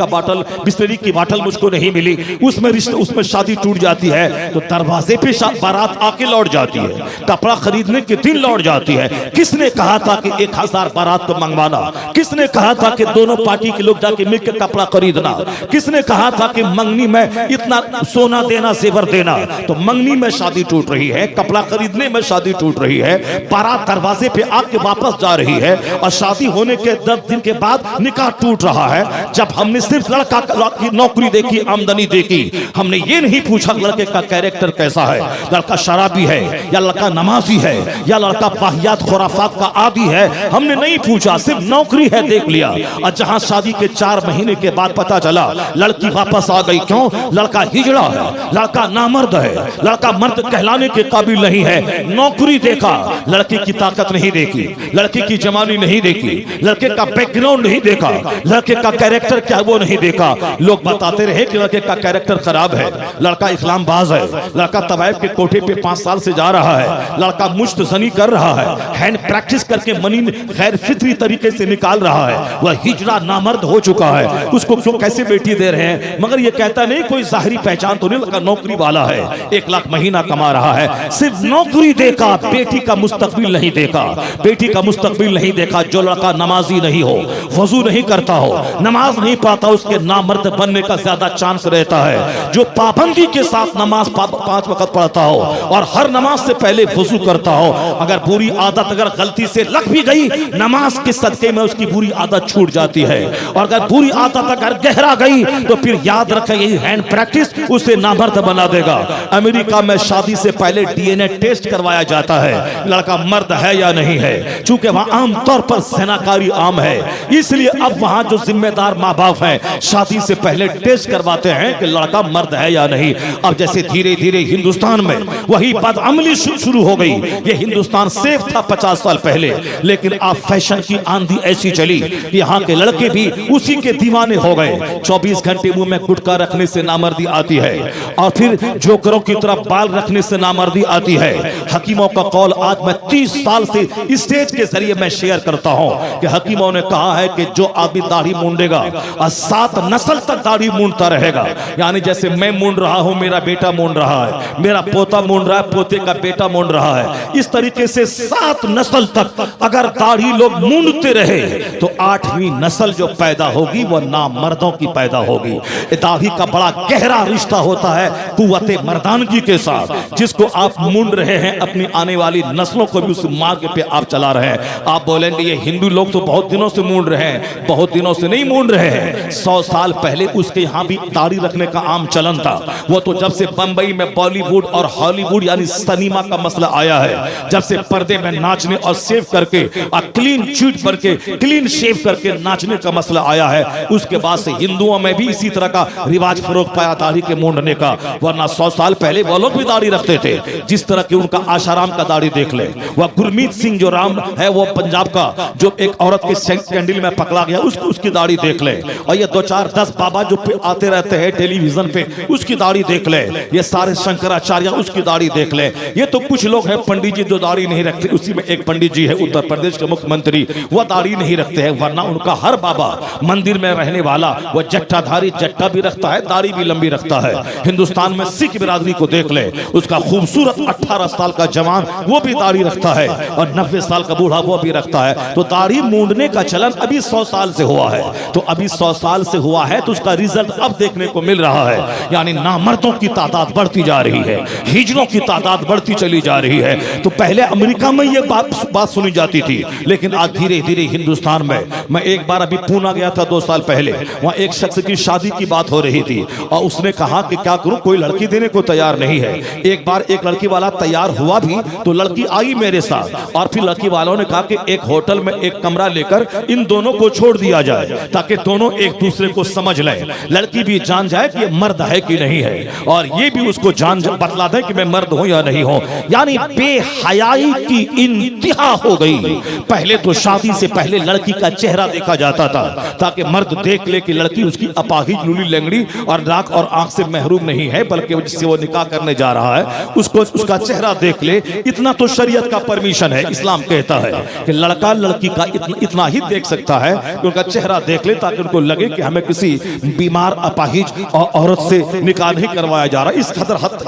की बाटल मुझको नहीं मिली, उसमें शादी टूट जाती है। तो दरवाजे पे बारात आके लौट जाती है, कपड़ा खरीदने के दिन लौट जाती है। किसने कहा था कि 1000 बारात को मंगवाना? किसने कहा था कि दोनों पार्टी के लोग जाके मिलकर कपड़ा खरीदना? किसने कहा था कि मंगनी में इतना सोना देना, जेवर देना? तो मंगनी में शादी टूट रही है, कपड़ा खरीदने में शादी टूट रही है, बारात दरवाजे पे आके वापस जा रही है, और शादी होने के 10 दिन के बाद निकाह टूट रहा है। जब हमने सिर्फ लड़का की नौकरी देखी, आमदनी देखी, हमने ये नहीं पूछा लड़के का कैरेक्टर कैसा है, लड़का शराबी है या लड़का नमाजी है या लड़का वाहियात खुराफात का आदी है, हमने नहीं पूछा, सिर्फ नौकरी है देख लिया। और जहां शादी के 4 महीने के बाद पता चला लड़की वापस आ गई, क्यों? लड़का हिजड़ा है, लड़का नामर्द है, लड़का मर्द कहलाने के काबिल नहीं है। नौकरी देखा, लड़की की ताकत नहीं देखी, लड़की की जवानी नहीं देखी, लड़के का बैकग्राउंड नहीं देखा, लड़के का कैरेक्टर क्या वो नहीं देखा। लोग बताते रहे कि लड़के का कैरेक्टर खराब है, लड़का इस्लामबाज है, लड़का तवाइफ के कोठे पे 5 साल से जा रहा है, लड़का मुश्तजनी कर रहा है, हैंड प्रैक्टिस करके मनी गैर फित्री तरीके से निकाल रहा है, वह हिजड़ा नामर्द हो चुका है, उसको क्यों कैसे बेटी दे रहे हैं? मगर ये कहता नहीं कोई जाहिरी पहचान तो नहीं, लड़का नौकरी वाला है, 1 लाख महीना कमा रहा है। सिर्फ नौकरी देखा, बेटी का मुस्तकबिल नहीं देखा, बेटी का मुस्तकबिल नहीं देखा। जो लड़का नमाजी नहीं हो, वजू नहीं करता हो, नमाज नहीं पढ़ता, उसके नामर्द बनने का ज्यादा चांस रहता है। जो पाबंदी के साथ नमाज 5 वक्त पढ़ता हो और हर नमाज से पहले वजू करता हो, अगर बुरी आदत अगर गलती से लग भी गई, नमाज के सदके में उसकी बुरी आदत छूट जाती है। और अगर बुरी आदत अगर गहरा गई तो फिर याद रखें, यही हैंड प्रैक्टिस उसे नामर्द बना देगा। अमेरिका में शादी से पहले डीएनए टेस्ट करवाया जाता है, लड़का मर्द है या नहीं है। चूंकि वहां आमतौर पर सेनाकारी आम है, इसलिए अब वहां जो जिम्मेदार माँ बाप हैं शादी से पहले टेस्ट करवाते हैं कि लड़का मर्द है या नहीं। अब जैसे धीरे धीरे हिंदुस्तान में वही बदअमली शुरू हो गई। ये हिंदुस्तान सेफ था 50 साल पहले, लेकिन अब फैशन की आंधी ऐसी चली कि यहाँ के लड़के भी उसी के दीवाने हो गए। 24 घंटे मुंह में गुटखा रखने से नामर्दी आती है, और फिर जोकरों की तरफ बाल रखने से नामर्दी आती है। हकीमों का कौल आज मैं 30 साल से स्टेज के जरिए मैं शेयर करता हूं कि हकीमों ने कहा है कि जो आदमी दाढ़ी मूंडेगा और 7 नस्ल तक दाढ़ी मूंडता रहेगा, यानी जैसे मैं मूंड रहा हूं, मेरा बेटा मूंड रहा है, मेरा पोता मूंड रहा है, पोते का बेटा मूंड रहा है, इस तरीके से 7 नस्ल तक अगर दाढ़ी लोग मूंडते रहे तो 8वीं नस्ल जो पैदा होगी वह नामर्दों की पैदा होगी। दाढ़ी का बड़ा गहरा रिश्ता होता है कुव्वते मर्दानगी के साथ। जिसको आप मूंड रहे हैं, अपनी आने वाली नस्लों को भी उस मार्ग पे आप चला रहे हैं। आप बोलेंगे ये हिंदू लोग तो बहुत दिनों से मूंड रहे हैं, बहुत दिनों से नहीं मूंड रहे हैं। 100 साल पहले उसके यहाँ भी दाढ़ी रखने का आम चलन था। वो तो जब से बंबई में बॉलीवुड और हॉलीवुड यानी सिनेमा का मसला आया है, जब से पर्दे में नाचने और सेव करके और क्लीन चीट करके क्लीन शेव करके नाचने का मसला आया है, उसके बाद से हिंदुओं में भी इसी तरह का रिवाज फरोग पाया दाढ़ी के मूंडने का। वरना 100 साल पहले वो लोग भी दाढ़ी रखते थे। जिस तरह की उनका आशाराम का दाढ़ी देख ले, वह गुरमीत सिंह जो राम है वो पंजाब का, जो एक औरत के कैंडल में पकड़ा गया उसकी दाढ़ी देख ले। और ये 2-4-10 बाबा जो आते रहते हैं टेलीविजन पे, उसकी दाढ़ी देख ले। ये सारे शंकराचार्य, उसकी दाढ़ी देख ले। ये तो कुछ लोग हैं पंडित जी जो दाढ़ी नहीं रखते। उसी में एक पंडित जी है उत्तर प्रदेश के मुख्यमंत्री, वह दाढ़ी नहीं रखते हैं। वरना उनका हर बाबा मंदिर में रहने वाला वह जट्टाधारी, जट्टा भी रखता है, दाढ़ी भी लंबी रखता है। हिंदुस्तान में सिख बिरादरी को देख ले, उसका खूबसूरत 18 साल का जवान वो भी दाढ़ी रखता है, और 90 साल का बूढ़ा वो भी रखता है। तो दाढ़ी मूंडने का चलन अभी 100 साल से हुआ है। तो अभी 100 साल से हुआ है तो उसका रिजल्ट अब देखने को मिल रहा है। यानी नामर्दों की तादाद बढ़ती जा रही है, हिजड़ों की तादाद बढ़ती चली जा रही है। तो पहले अमेरिका में ये बात सुनी जाती थी, लेकिन आज धीरे धीरे हिंदुस्तान में, मैं एक बार अभी पूना गया था 2 साल पहले, वहां एक शख्स की शादी की बात हो रही थी, और उसने कहा कि क्या करूं, कोई लड़की देने को तैयार नहीं है। एक बार एक लड़की वाला तैयार हुआ भी तो लड़की आई मेरे साथ, और फिर लड़की वालों ने कहा कि एक होटल में एक कमरा लेकर इन दोनों को छोड़ दिया जाए ताकि दोनों एक दूसरे को समझ लें, लड़की भी जान जाए कि ये मर्द है कि नहीं है, और ये भी उसको जान बतला दे कि मैं मर्द हूं या नहीं हूं। यानी बेहयाई की इंतहा हो गई। पहले तो शादी से पहले लड़की का चेहरा चेहरा देखा जाता था, ताकि मर्द देख ले कि लड़की उसकी अपाहिज, लूली, लंगड़ी और नाक और आंख से महरूम नहीं है, बल्कि जिससे वो निकाह करने जा रहा है उसको उसका चेहरा देख ले। इतना तो शरीयत का परमिशन है। इस्लाम कहता है कि लड़का लड़की का इतना ही देख सकता है कि उनका चेहरा देख ले, ताकि उनको लगे कि हमें किसी बीमार, अपाहिज और औरत से निकाह नहीं करवाया जा रहा।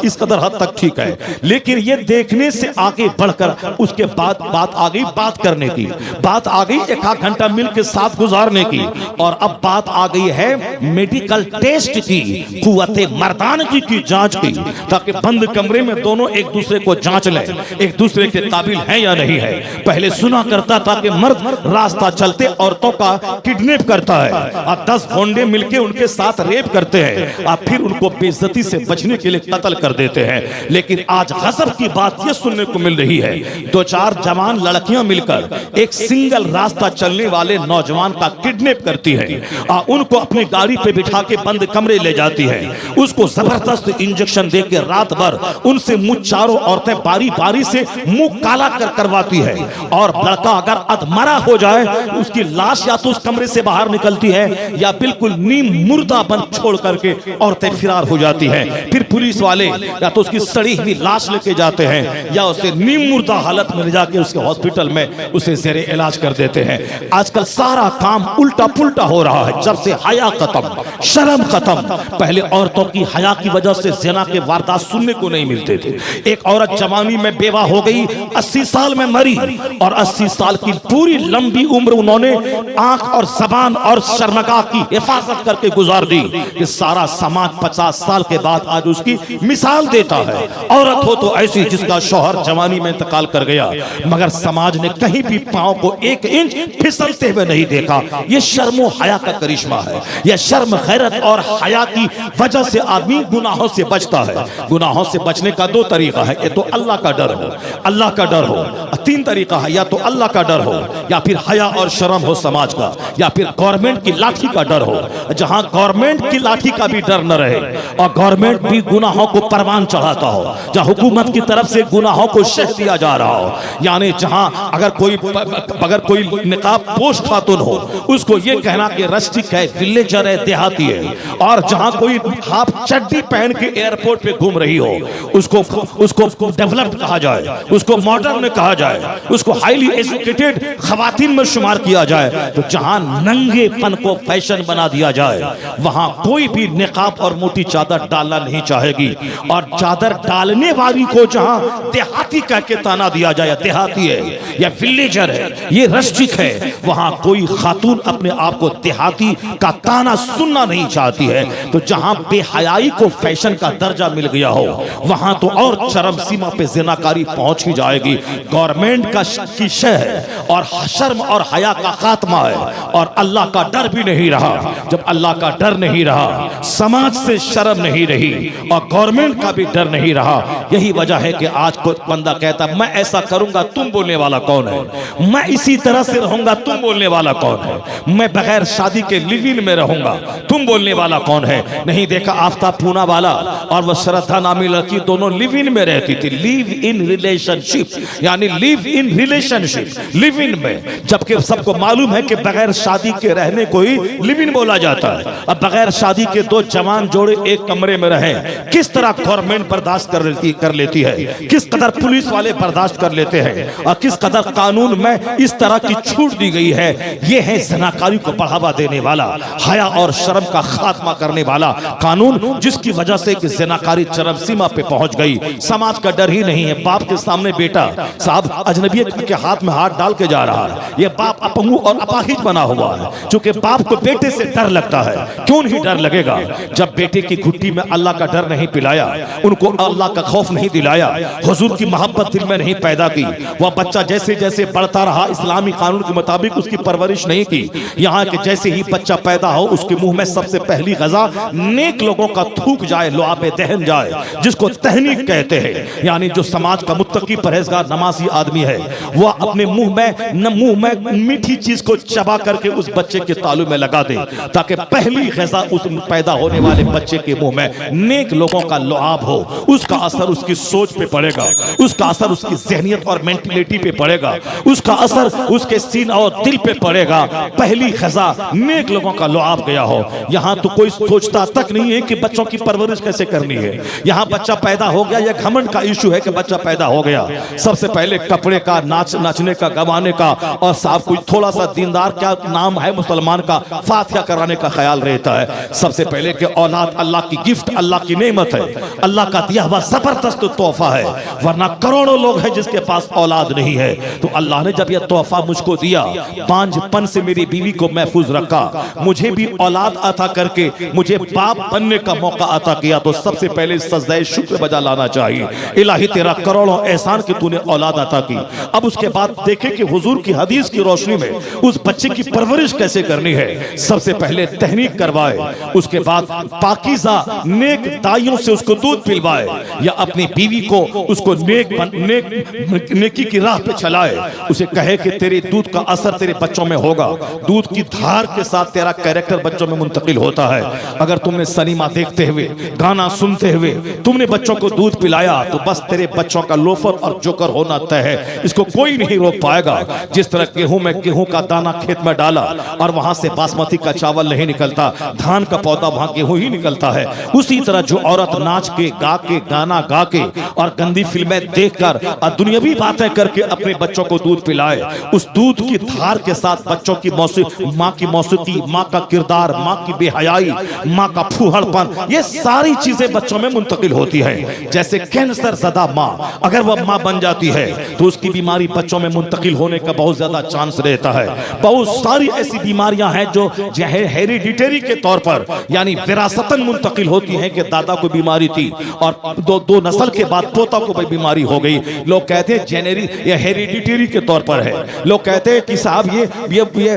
इस कदर हद तक ठीक है। लेकिन ये देखने से आगे बढ़कर उसके बाद बात आ गई बात करने की, बात आ गई एक आध घंटा मिल के साथ गुजारने की, और अब बात आ गई है मेडिकल टेस्ट की, कुव्वते मर्दानगी की जांच की, ताकि बंद कमरे में दोनों एक दूसरे को जांच लें, एक दूसरे के काबिल है या नहीं है। पहले सुना करता था कि मर्द रास्ता चलते औरतों का किडनैप करता है और 10 गोंडे मिलके उनके साथ रेप करते हैं और फिर उनको बेइज्जती से बचने के लिए कत्ल कर देते हैं। लेकिन आज गजब की बात यह सुनने को मिल रही है, 2-4 जवान लड़कियां मिलकर एक सिंगल रास्ता चलने वाले नौजवान का किडनैप करती है और उनको अपनी गाड़ी पे बिठा के बंद कमरे ले जाती है। उसको जबरदस्त इंजेक्शन देकर रात भर उनसे मुंह, चारों औरतें बारी बारी से मुंह काला करवाती है, और लड़का अगर अधमरा हो जाए उसकी लाश या तो उस कमरे से बाहर निकलती है या बिल्कुल नीम मुर्दा बन छोड़ करके औरतें फिरार हो जाती हैं। फिर पुलिस वाले या तो उसकी सड़ी हुई लाश लेके जाते हैं या उसे नीम मुर्दा हालत में ले जाके उसके हॉस्पिटल में उसे जेरे इलाज कर देते हैं। आजकल सारा काम उल्टा पुल्टा हो रहा है। जब से हया खत्म, शर्म खत्म। पहले औरतों की हया की वजह से ज़िना के वारदात सुनने को नहीं मिलते थे। एक औरत जवानी में बेवा हो गई, 80 साल में मरी, और 80 साल की पूरी लंबी उम्र उन्होंने आंख और जबान और शर्मगाह की हिफाजत करके गुजार दी। कि सारा समाज 50 साल के बाद आज उसकी मिसाल देता है। औरत हो तो ऐसी जिसका शौहर जवानी में इंतकाल कर गया, मगर समाज ने कहीं भी पांव को 1 इंच फिसलते हुए नहीं देखा। यह शर्म और हया का करिश्मा है। यह शर्म, गैरत और हया की वजह से आदमी गुनाहों से बचता है। गुनाहों से बचने का 2 तरीका है, ये तो अल्लाह का डर हो, अल्लाह का डर हो। 3 तरीका है, या तो अल्लाह का डर हो, या फिर हया और शर्म हो समाज का, या फिर गवर्नमेंट की लाठी का डर हो। जहां गवर्नमेंट की लाठी का भी डर न रहे और गवर्नमेंट भी गुनाहों को परवान चढ़ाता हो, जहां हुकूमत की तरफ से गुनाहों को शह दिया जा रहा हो, यानी जहां अगर कोई निकाब पोश खातून हो उसको ये कहना कि रस्टिक है, विलेजर है, देहाती है, और जहां कोई हाफ चड्डी पहन के एयरपोर्ट पे घूम रही हो उसको डेवलप्ड कहा जाए, उसको मॉडर्न कहा जाए, उसको हाईली एजुकेटेड खवातीन में शुमार किया जाए। तो जहां नंगेपन को फैशन बना दिया जाए वहां कोई भी निकाब और मोटी चादर डालना नहीं चाहेगी, और चादर डालने वाली को जहां देहाती कह के ताना दिया जाए, देहाती है या विलेजर है, ये रस्टिक है, वहां कोई खातून अपने आप को देहाती का ताना सुनना नहीं चाहती है। तो जहां बेहयाई को फैशन का दर्जा मिल गया हो वहां तो और चरम सीमा पे ज़िनाकारी पहुंच ही जाएगी। गवर्नमेंट का की शह है और शर्म और हया का खात्मा है, और अल्लाह का डर भी नहीं रहा। जब अल्लाह का डर नहीं रहा, समाज से शर्म नहीं रही और गवर्नमेंट का भी डर नहीं रहा, यही वजह है कि आज कोई बंदा कहता मैं ऐसा करूंगा, तुम बोलने वाला कौन है? मैं इसी तरह से रहूंगा, तुम बोलने वाला कौन है? मैं बगैर शादी के लिव इन में रहूंगा, तुम बोलने वाला कौन है? नहीं देखा आफ्ताब पूना वाला और वह श्रद्धा नामी लड़की दोनों लिव इन में रहती थी, लिव इन रिलेशनशिप, यानी live in relationship, live in में। जबकि सबको मालूम है कि बगैर शादी के रहने को ही लिव इन बोला जाता है। अब बगैर शादी के 2 जवान जोड़े एक कमरे में रहे, किस तरह गवर्नमेंट बर्दाश्त कर लेती है, किस कदर पुलिस वाले बर्दाश्त कर लेते हैं, और किस कदर कानून में इस तरह की छूट दी गई है। यह है ज़िनाकारी को बढ़ावा देने वाला, हया और शर्म का खात्मा करने वाला कानून, जिसकी वजह से कि ज़िनाकारी चरम सीमा पे पहुंच गई। समाज का डर ही नहीं है। बाप के सामने बेटा साहब अजनबी के हाथ में हाथ डाल के जा रहा है, ये बाप अपंगु और अपाहिज बना हुआ है। चूंकि बाप को बेटे से डर लगता है, क्यों नहीं डर लगेगा? जब बेटे की घुट्टी में अल्लाह का डर नहीं पिलाया, उनको अल्लाह का खौफ नहीं दिलाया, हुजूर की मोहब्बत दिल में नहीं पैदा की, वह बच्चा जैसे जैसे बढ़ता रहा इस्लामी कानून के मुताबिक उसकी परवरिश नहीं की। यहाँ के जैसे ही बच्चा पैदा हो उसके मुंह में सबसे पहली गजा नेक लोगों का थूक जाए, लुआबे दहन जाए, जिसको तहनीक कहते हैं। यानी जो समाज का मुत्तकी परहेजगार नमाजी आदमी है वह अपने मुंह में मीठी चीज को चबा करके उस बच्चे के तालू में लगा दे, ताकि पहली गजा उस पैदा होने वाले बच्चे के मुंह में नेक लोगों का लुआब हो। उसका असर उसकी सोच पे पड़ेगा, उसका असर उसकी ज़हनियत और मेंटलिटी पे पड़ेगा, उसका असर उसके सीना और दिल पे पड़ेगा पहली खजा नेक लोगों का लुआब गया हो। यहाँ तो कोई सोचता तक नहीं है कि बच्चों की परवरिश कैसे करनी है। यहाँ बच्चा पैदा हो गया, यह घमंड का इशू है कि बच्चा पैदा हो गया, सबसे पहले कपड़े का, नाचने का, गवाने का, और साफ कोई थोड़ा सा दीनदार क्या नाम है मुसलमान का, फातिहा कराने का ख्याल रहता है। सबसे पहले कि औलाद अल्लाह की गिफ्ट, अल्लाह की नेमत है, अल्लाह का दिया हुआ जबरदस्त तोहफा है, वरना करोड़ों लोग हैं जिसके पास औलाद नहीं है। तो अल्लाह ने जब यह तोहफा मुझको दिया, बांझपन से मेरी बीवी को महफूज रखा, मुझे भी औलाद अता करके मुझे बाप बनने का मौका अता किया, तो सबसे पहले सजदे शुक्र बजा लाना चाहिए। इलाही तेरा करोड़ों एहसान कि तूने औलाद अता की। अब उसके बाद देखे कि हुजूर की हदीस की रोशनी में उस बच्चे की परवरिश कैसे करनी है। सबसे पहले तहनीक करवाए, उसके बाद पाकीज़ा नेक दाइयों से उसको दूध पिलवाए, या अपनी बीवी को उसको नेकी की राह पे चलाए, उसे कहे कि तेरे दूध का असर तेरे बच्चों में होगा, दूध की धार के साथ तेरा कैरेक्टर बच्चों में मुंतकिल होता है। अगर तुमने सनीमा देखते हुए, गाना सुनते हुए तुमने बच्चों को दूध पिलाया, तो बस तेरे बच्चों का लोफर और जोकर होना तय है, इसको कोई नहीं रोक पाएगा। जिस तरह गेहूं में गेहूं का दाना खेत में डाला और वहां से बासमती का चावल नहीं निकलता, धान का पौधा वहां गेहूं ही निकलता है, उसी तरह जो औरत नाच के, गा के, गाना गा के और गंदी फिल्में देखकर और दुनियावी बातें करके अपने बच्चों को दूध पिलाए, उस दूध की धार के साथ बच्चों की माँ की मौसीकी, माँ का किरदार, माँ की बेहयाई, माँ का फूहड़पन, ये सारी चीजें बच्चों में मुंतकिल होती है। जैसे कैंसर ज़दा माँ अगर वह माँ बन जाती है तो उसकी बीमारी बच्चों में मुंतकिल होने का बहुत ज्यादा चांस रहता है। बहुत सारी ऐसी बीमारियां हैं जो हेरिडिटरी के तौर पर यानी विरासतन मुंतकिल होती हैं कि दादा को बीमारी थी और दो नस्ल के बाद पोता को भी बीमारी हो गई। लोग कहते हैं जेनेरी या हेरिडिटरी के तौर पर है। लोग कहते हैं कि साहब ये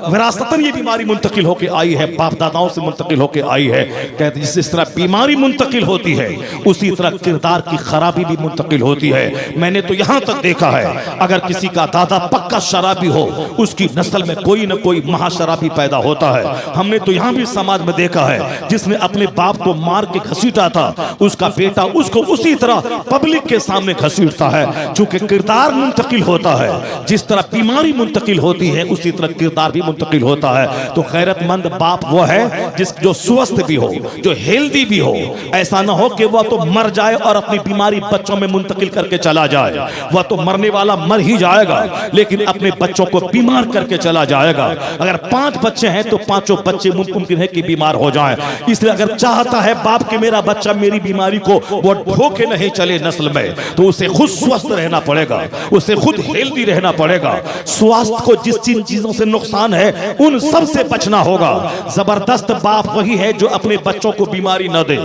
विरासतन ये बीमारी मुंतकिल होकर आई है, बाप दादाओं से मुंतकिल होकर आई है। कहते हैं जिस तरह बीमारी मुंतकिल होती है उसी तरह किरदार की खराबी भी मुंतकिल होती है। मैंने तो यहां तक देखा है अगर किसी का दादा पक्का शराबी हो, उसकी नस्ल में कोई न कोई महाशराबी पैदा होता है। हमने तो यहां भी समाज में देखा है जिसने अपने बाप को मार के घसीटा था, उसका बेटा उसको उसी तरह पब्लिक के सामने घसीटता है। चूंकि किरदार मुंतकिल होता है, जिस तरह बीमारी मुंतकिल होती है उसी तरह किरदार भी मुंतकिल होता है। तो गैरतमंद बाप वो है जो स्वस्थ भी हो, जो हेल्दी भी हो। ऐसा ना हो कि वह तो मर जाए और अपनी बीमारी बच्चों में मुंतकिल करके चला जाए। वह तो मरने वाला मर ही जाएगा लेकिन अपने बच्चों को बीमार करके चला जाएगा। अगर 5 बच्चे हैं तो 5 बच्चे मुमकिन है कि बीमार हो जाएं। इसलिए अगर चाहता है बाप कि मेरा बच्चा मेरी बीमारी को वो ढोके नहीं चले नस्ल में, तो उसे खुद स्वस्थ रहना पड़ेगा, उसे खुद हेल्दी रहना पड़ेगा। स्वास्थ्य को जिस जिन चीजों से नुकसान है उन सब से बचना होगा। जबरदस्त बाप वही है जो अपने बच्चों को बीमारी न दे।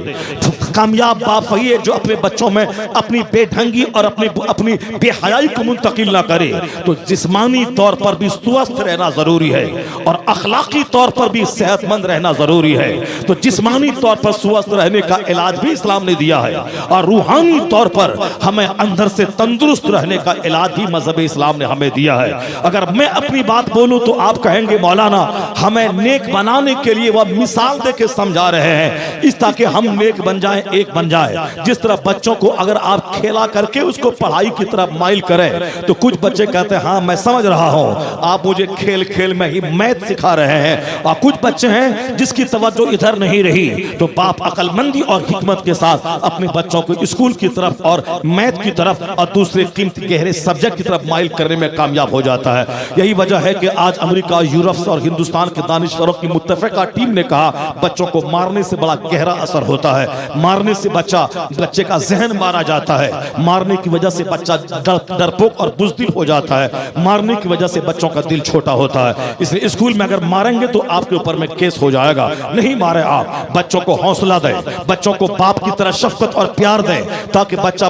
कामयाब बाप वही है जो अपने बच्चों में अपनी बेढंगी और अपनी बेहयाई को मुंतकिल ना करे। तो जिस्मानी तौर पर भी स्वस्थ रहना जरूरी है और अखलाकी तौर पर भी सेहतमंद रहना जरूरी है। तो जिस्मानी तौर पर स्वस्थ रहने का इलाज भी इस्लाम ने दिया है और रूहानी तौर पर हमें अंदर से तंदुरुस्त रहने का इलाज भी मजहब इस्लाम ने हमें दिया है। अगर मैं अपनी बात बोलूं तो आप कहेंगे मौलाना हमें नेक बनाने के लिए वह मिसाल दे के समझा रहे हैं इस ताकि हम नेक बन जाएं, एक बन जाए। जिस तरह बच्चों को अगर आप खेला करके उसको पढ़ाई की तरफ माइल करें तो कुछ बच्चे कहते हैं हाँ मैं समझ रहा हूं, आप मुझे खेल खेल में ही मैथ सिखा रहे हैं। और कुछ बच्चे हैं जिसकी तवज्जो इधर नहीं रही, तो बाप अक्लमंदी और हिकमत के साथ अपने बच्चों को स्कूल की तरफ और मैथ की तरफ और दूसरे कीमती गहरे सब्जेक्ट की तरफ माइल करने में कामयाब हो जाता है। यही वजह है कि आज अमेरिका, यूरोप और हिंदुस्तान के दानिशवरों की मुत्तफिका टीम ने कहा बच्चों को मारने से बड़ा गहरा असर होता है। मारने से बच्चे का जहन मारा जाता है, मारने की वजह से बच्चा डरपोक और बुज़दिल हो जाता है, मारने की वजह से बच्चों का दिल छोटा होता है। इसलिए स्कूल में अगर मारेंगे तो आपके ऊपर में केस हो जाएगा। नहीं मारे आप, बच्चों को हौसला दें, बच्चों को बाप की तरह शफकत और प्यार दें ताकि बच्चा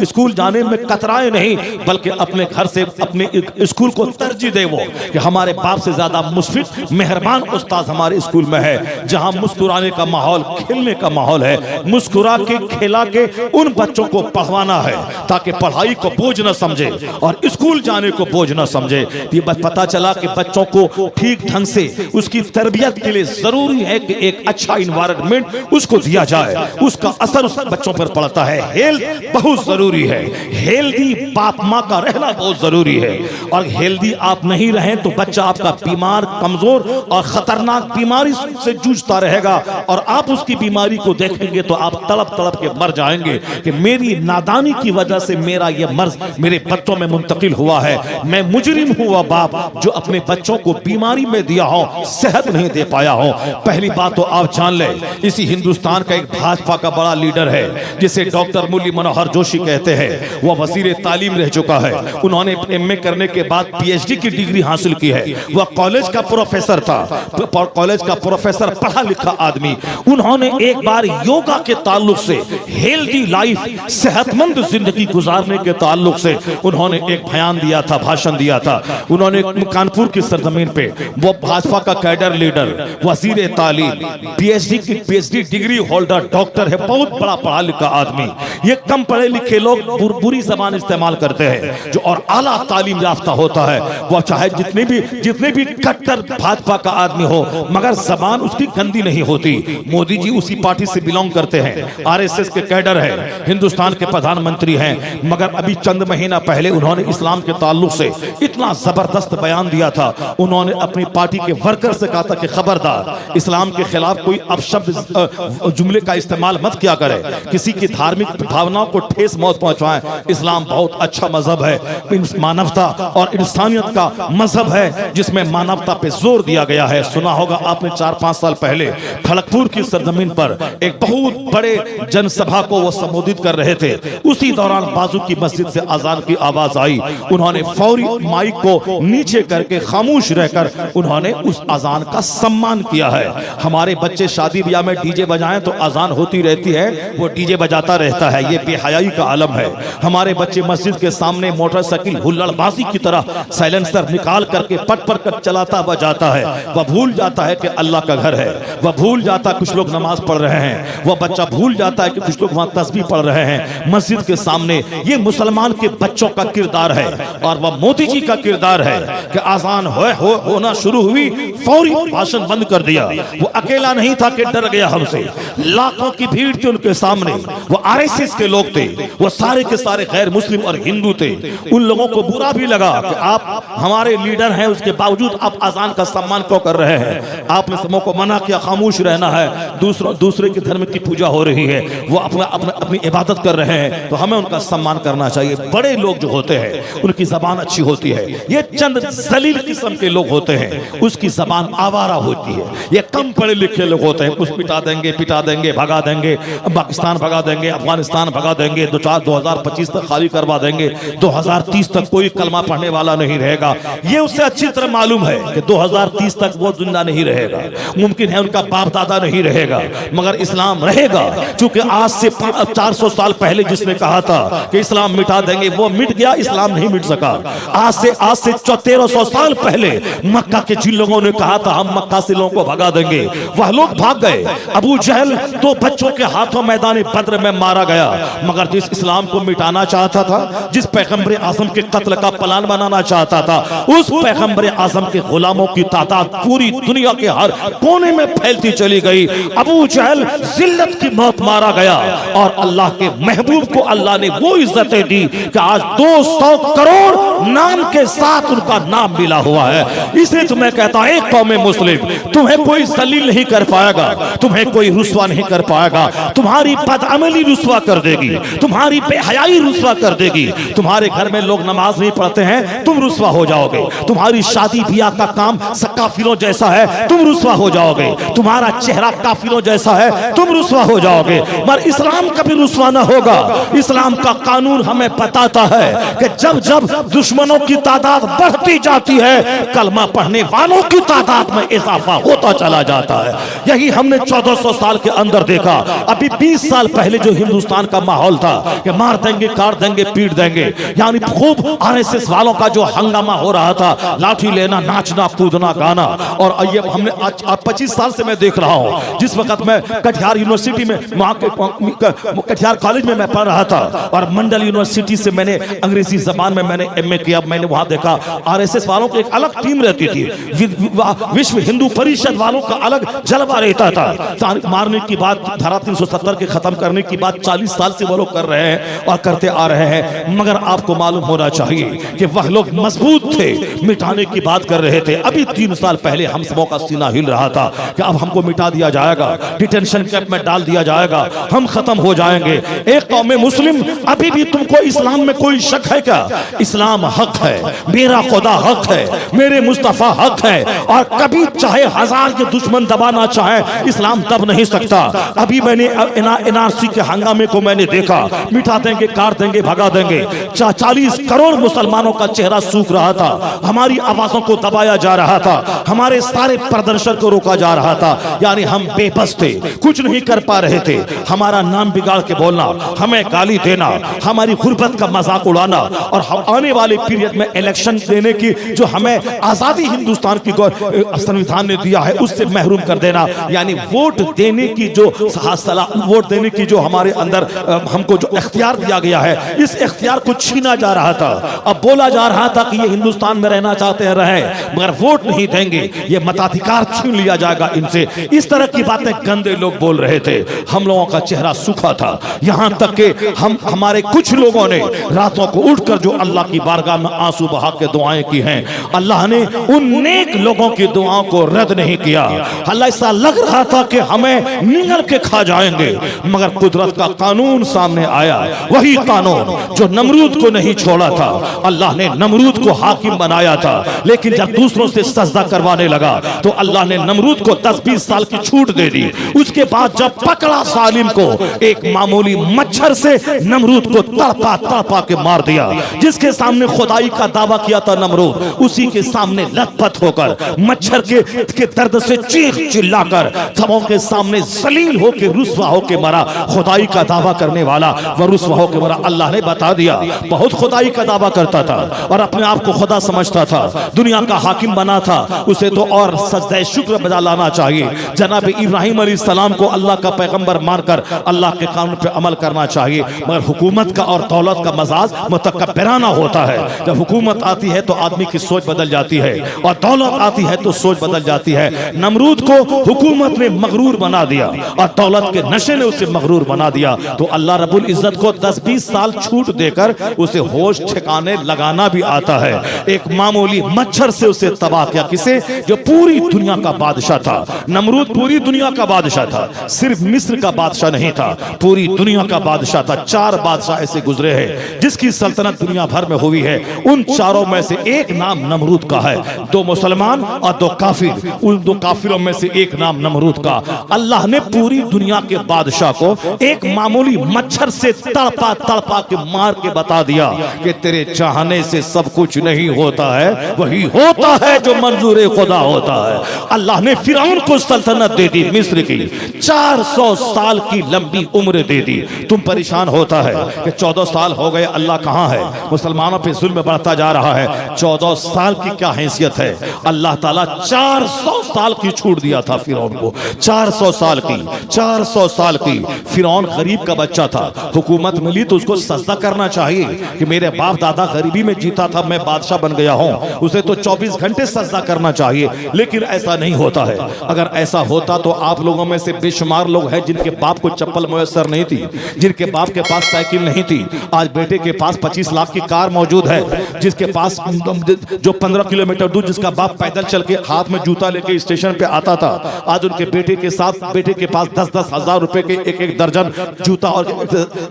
स्कूल जाने में कतराए नहीं बल्कि अपने घर से अपने स्कूल को तरजीह दे वो कि हमारे बाप से ज्यादा मुशफिक मेहरबान उस्ताद हमारे स्कूल में है, जहां मुस्कुराने का माहौल, खेलने का माहौल है। मुस्कुरा के खिला के उन बच्चों को पढ़वाना है ताकि पढ़ाई को बोझ न समझे और स्कूल जाने को बोझ न समझे। ये पता चला कि बच्चों को ठीक ढंग से उसकी तरबियत के लिए जरूरी है कि एक अच्छा इन्वायरमेंट उसको दिया जाए, उसका असर उस बच्चों पर पड़ता है। हेल्थ बहुत जरूरी है, हेल्दी बाप माँ का रहना बहुत जरूरी है और हेल्दी यदि आप नहीं रहें तो बच्चा आपका बीमार, कमजोर और खतरनाक बीमारी से जूझता रहेगा, और आप उसकी बीमारी को देखेंगे तो आप तड़प तड़प के मर जाएंगे कि मेरी नादानी की वजह से मेरा यह मर्ज मेरे बच्चों में मुंतकिल हुआ है। मैं मुजरिम हुआ बाप जो अपने बच्चों को बीमारी में दिया हो, सेहत नहीं दे पाया हो। पहली बात तो आप जान ले, इसी हिंदुस्तान का एक भाजपा का बड़ा लीडर है जिसे डॉक्टर मुरली मनोहर जोशी कहते हैं। वह वजीर तालीम रह चुका है। उन्होंने एमए करने के बाद पीएचडी की डिग्री हासिल की है। वह कॉलेज का प्रोफेसर था, कॉलेज का प्रोफेसर, पढ़ा लिखा आदमी। उन्होंने एक बार योगा के ताल्लुक से, हेल्दी लाइफ, सेहतमंद जिंदगी गुजारने के ताल्लुक से उन्होंने एक बयान दिया था, भाषण दिया था। उन्होंने कानपुर की सरजमीन पे, वो भाजपा का कैडर लीडर, वजीर तालीम, पीएचडी डिग्री होल्डर, डॉक्टर है, बहुत बड़ा पढ़ा लिखा आदमी। ये कम पढ़े लिखे लोग बुरी जबान इस्तेमाल करते हैं। जो और आला तालीम याफ्ता होता है वो चाहे जितने भी कट्टर भाजपा का आदमी हो, मगर जबान उसकी गंदी नहीं होती। मोदी जी उसी पार्टी से बिलोंग करते हैं, आरएसएस के कैडर है, हिंदुस्तान के प्रधानमंत्री हैं, मगर अभी चंद महीना पहले उन्होंने इस्लाम के ताल्लुक से इतना जबरदस्त बयान दिया था। उन्होंने अपनी पार्टी के वर्कर से कहा था कि खबरदार, इस्लाम के खिलाफ कोई अपशब्द जुमले का इस्तेमाल मत किया करे, किसी की धार्मिक भावनाओं को ठेस मौत पहुंचाएं। इस्लाम बहुत अच्छा मजहब है, मानवता और इंसानियत का मजहब है जिसमें मानवता पे जोर दिया गया है। सुना होगा आपने 4-5 साल पहले खड़गपुर की सरजमीन पर एक बहुत बड़े जनसभा को वो संबोधित कर रहे थे। उसी दौरान बाजू की मस्जिद से अजान की आवाज आई। उन्होंने फौरी माइक को नीचे करके खामोश रहकर उन्होंने उस अजान का सम्मान किया है। हमारे बच्चे शादी ब्याह में डीजे बजाएं तो अजान होती रहती है, वो डीजे बजाता रहता है, ये बेहयाई का आलम है। हमारे बच्चे मस्जिद के सामने मोटरसाइकिल हुल्लड़बाजी की तरह साइलेंसर निकाल करके पट कर चलाता बजाता है। वह भूल जाता है कि अल्लाह का घर है, वह भूल जाता है कुछ लोग नमाज पढ़ रहे हैं, वह बच्चा भूल जाता है कि कुछ लोग वहां तस्बीह पढ़ रहे हैं मस्जिद के सामने। ये मुसलमान के बच्चों का किरदार है और वह मोदी जी का किरदार है कि आजान होना शुरू हुई, फौरी भाषण बंद कर दिया। वो अकेला नहीं था कि डर गया हमसे, लाखों की भीड़ थी उनके सामने। वो आरएसएस के लोग थे, वो सारे के सारे गैर मुस्लिम और हिंदू थे। उन लोगों को बुरा भी लगा कि आप हमारे लीडर हैं, उसके बावजूद आप अजान का सम्मान क्यों कर रहे हैं? आपने समूह को मना किया, खामोश रहना है, दूसरे के धर्म की पूजा हो रही है, वो अपनी इबादत कर रहे हैं, तो हमें उनका सम्मान करना चाहिए। बड़े लोग जो होते हैं उनकी जबान अच्छी होती है। ये चंद जलील किस्म के लोग होते हैं, उसकी जबान आवारा होती है। ये कम पढ़े लिखे लोग होते हैं, कुछ पिटा देंगे, भगा देंगे, पाकिस्तान भगा देंगे, अफगानिस्तान भगा देंगे, 2025 तक खाली करवा देंगे, 2030 तक कोई कलमा पढ़ने वाला नहीं रहेगा। ये उससे अच्छी तरह मालूम है कि 2030 तक वो जिंदा नहीं रहेगा, मुमकिन है उनका बाप दादा नहीं रहेगा, मगर इस्लाम रहेगा। क्योंकि आज से 400 साल पहले जिसने कहा था कि इस्लाम मिटा देंगे, वो मिट गया, इस्लाम नहीं मिट सका। आज से 1300 साल पहले मक्का के जिन लोगों ने कहा था हम मक्का से लोगों को भगा देंगे, वह लोग भाग गए। अबू जहल 2 बच्चों के हाथों मैदान बद्र में मारा गया, मगर जिस इस्लाम को मिटाना चाहता था, जिस पैगंबर आजम के कत्ल का प्लान बनाना चाहता था, उस पैगंबर आजम के गुलामों की तादाद पूरी दुनिया के हर कोने में फैलती चली गई। अबू जहल जिल्लत की मौत मारा गया और अल्लाह के महबूब को अल्लाह ने वो इज्जतें दी कि आज 200 करोड़ नाम के साथ उनका नाम मिला हुआ है। इसलिए तुम्हें कहता हूं, एक कौम मुस्लिम, तुम्हें कोई जलील नहीं कर पाएगा, तुम्हें कोई रुस्वा नहीं कर पाएगा। तुम्हारी बदअमली रुस्वा कर देगी, तुम्हारी बेहयाई रुस्वा कर देगी। तुम्हारे घर में लोग नमाज नहीं पढ़ते हैं, तुम रुस्वा हो जाओगे। तुम्हारी शादी ब्याह का काम काफिरों जैसा है, तुम रुस्वा हो जाओगे। तुम्हारा चेहरा काफिरों जैसा है, तुम रुस्वा हो जाओगे। मगर इस्लाम कभी रुस्वा ना होगा। इस्लाम का कानून हमें बताता है कि जब जब दुश्मनों की तादाद बढ़ती जाती है, कलमा पढ़ने वालों की तादाद में इजाफा होता चला जाता है। यही हमने 1400 साल के अंदर देखा। अभी 20 साल पहले जो हिंदुस्तान का माहौल था कि मार देंगे, काट देंगे, पीट देंगे, यानी खूब आरएसएस वालों का जो हंगामा हो रहा था, लाठी लेना, नाचना, कूदना, गाना। और ये हमने आज 25 साल से मैं देख रहा हूं। जिस वक्त मैं कटिहार यूनिवर्सिटी में, कटिहार कॉलेज में मैं पढ़ रहा था, और मंडल यूनिवर्सिटी से मैंने अंग्रेजी जबान में मैंने एमए किया, मैंने वहां देखा आरएसएस वालों की एक अलग टीम रहती थी, विश्व हिंदू परिषद वालों का अलग जलवा रहता था। मारने की बात, धारा 370 के खत्म करने की बात 40 साल से वो लोग कर रहे हैं और करते आ रहे हैं। मगर आपको मालूम होना चाहिए कि वह लोग मजबूत थे, मिटाने की बात कर रहे थे। अभी 3 साल पहले हम सबों का सीना हिल रहा था कि अब हमको मिटा दिया जाएगा, डिटेंशन कैंप में डाल दिया जाएगा, हम खत्म हो जाएंगे। एक कौम मुस्लिम, अभी भी तुमको इस्लाम में कोई शक है क्या? इस्लाम हक है, मेरा खुदा हक है, मेरे मुस्तफा हक है, और कभी चाहे 1000 के दुश्मन दबाना चाहे, इस्लाम दब नहीं सकता। अभी मैंने एनआरसी के हंगामे को मैंने देखा, मिटा देंगे, काट देंगे, भगा देंगे। 40 करोड़ मुसलमानों का चेहरा सूख रहा था, हमारी आवाजों को दबाया जा रहा था, हमारे सारे प्रदर्शन को रोका जा रहा था। यानी हम बेबस थे, कुछ नहीं कर पा रहे थे। हमारा नाम बिगाड़ के बोलना, हमें गाली देना, हमारी गुर्बत का मजाक उड़ाना, और आने वाले पीरियड में इलेक्शन देने की जो हमें आजादी हिंदुस्तान की संविधान ने दिया है, उससे महरूम कर देना। यानी वोट देने की जो वोट देने की जो हमारे अंदर हमको जो इख्तियार दिया गया है, इस इख्तियार को छीना जा रहा था। अब बोला जा रहा था कि ये हिंदुस्तान में रहना चाहते हैं रहे, मगर वोट नहीं देंगे, ये मताधिकार छीन लिया जाएगा इनसे। इस तरह की बातें गंदे लोग बोल रहे थे। हम लोगों का चेहरा सूखा था, यहां तक कि हमारे कुछ लोगों ने रातों को उठकर जो अल्लाह की बारगाह में आंसू बहा के दुआएं की हैं, अल्लाह ने उन नेक लोगों की दुआओं को रद्द नहीं किया। अल्लाह ऐसा लग रहा था कि हमें निगल के खा जाएंगे, मगर कुदरत का कानून सामने आया, वही कानून जो नमरूद को नहीं छोड़ा था। अल्लाह ने नमरूद को हाकिम बनाया था, लेकिन जब दूसरों से सजदा करवाने लगा तो अल्लाह ने नमरूद को 10-20 साल की छूट दे दी। उसके बाद जब पकड़ा सालिम को, एक मामूली मच्छर से नमरूद को तड़पा तड़पा के मार दिया। जिसके सामने खुदाई का दावा किया था नमरूद, उसी के सामने लथपथ होकर मच्छर के दर्द से चीख चिल्लाकर सबों के सामने जलील होकर रुस्वा होकर मरा। खुदाई का दावा करने वाला वह रुस्वा होकर मरा। अल्लाह ने बता दिया, बहुत खुदाई का दावा करता था और अपने आप को खुदा समझता था, दुनिया का हाकिम बना था, उसे तो और सजदे शुक्र बजा लाना चाहिए। जनाब इब्राहिम अलैहिस्सलाम को अल्लाह का पैगंबर मानकर अल्लाह के कानून पे अमल करना चाहिए, मगर हुकूमत का और दौलत का मजाज मुतकब्बिराना होता है। जब हुकूमत आती है तो आदमी की सोच बदल जाती है, और दौलत आती है तो सोच बदल जाती है। नमरूद को हुकूमत ने मगरूर बना दिया और दौलत के नशे ने उसे मगरूर बना दिया। तो अल्लाह रब्बुल इज्जत को 10-20 साल छूट देकर उसे होश ठिकाने लगाना भी आता है। एक मामूली मच्छर से उसे तबाह किया, किसे? जो पूरी दुनिया का बादशाह था। नमरूद पूरी दुनिया का बादशाह था, सिर्फ मिस्र का बादशाह नहीं था, पूरी दुनिया का बादशाह था। 4 बादशाह ऐसे गुजरे हैं जिसकी सल्तनत दुनिया भर में हुई है। उन चारों में से एक नाम नमरूद का है। 2 मुसलमान और 2 काफिर, उन 2 काफिरों में से एक नाम नमरूद का। अल्लाह ने पूरी दुनिया के बादशाह को एक मामूली मच्छर से तड़पा तड़पा के मार के बता दिया कि तेरे चाहने से सब कुछ नहीं होता है, वही होता है जो मंजूर खुदा होता है। अल्लाह ने फिरौन को सल्तनत दे दी मिस्र की, 400 साल की लंबी उम्र दे दी। तुम परेशान होता है कि 14 साल हो गए, अल्लाह कहां है? मुसलमानों पे जुल्म बढ़ता जा रहा है। 14 साल की क्या हैसियत है? अल्लाह ताला 400 साल की छूट दिया था फिरौन को, 400 साल की, 400 साल की। फिरौन गरीब का बच्चा था, हुकूमत मिली तो उसको सजदा करना चाहिए कि मेरे बाप दादा गरीबी में जीता था, मैं बादशाह बन गया हूं, उसे तो 24 घंटे सजदा करना चाहिए। लेकिन ऐसा नहीं होता है। अगर ऐसा होता तो आप लोगों में से बेशुमार लोग हैं जिनके बाप को चप्पल मुयस्सर नहीं थी, जिनके बाप के पास साइकिल नहीं थी। आज बेटे के पास 25 लाख की कार मौजूद है, जिसके पास जो 15 किलोमीटर दूर जिसका बाप पैदल चल के हाथ में जूता लेके स्टेशन पे आता था, आज उनके बेटे के पास 10-10 हजार रुपए के एक दर्जन जूता और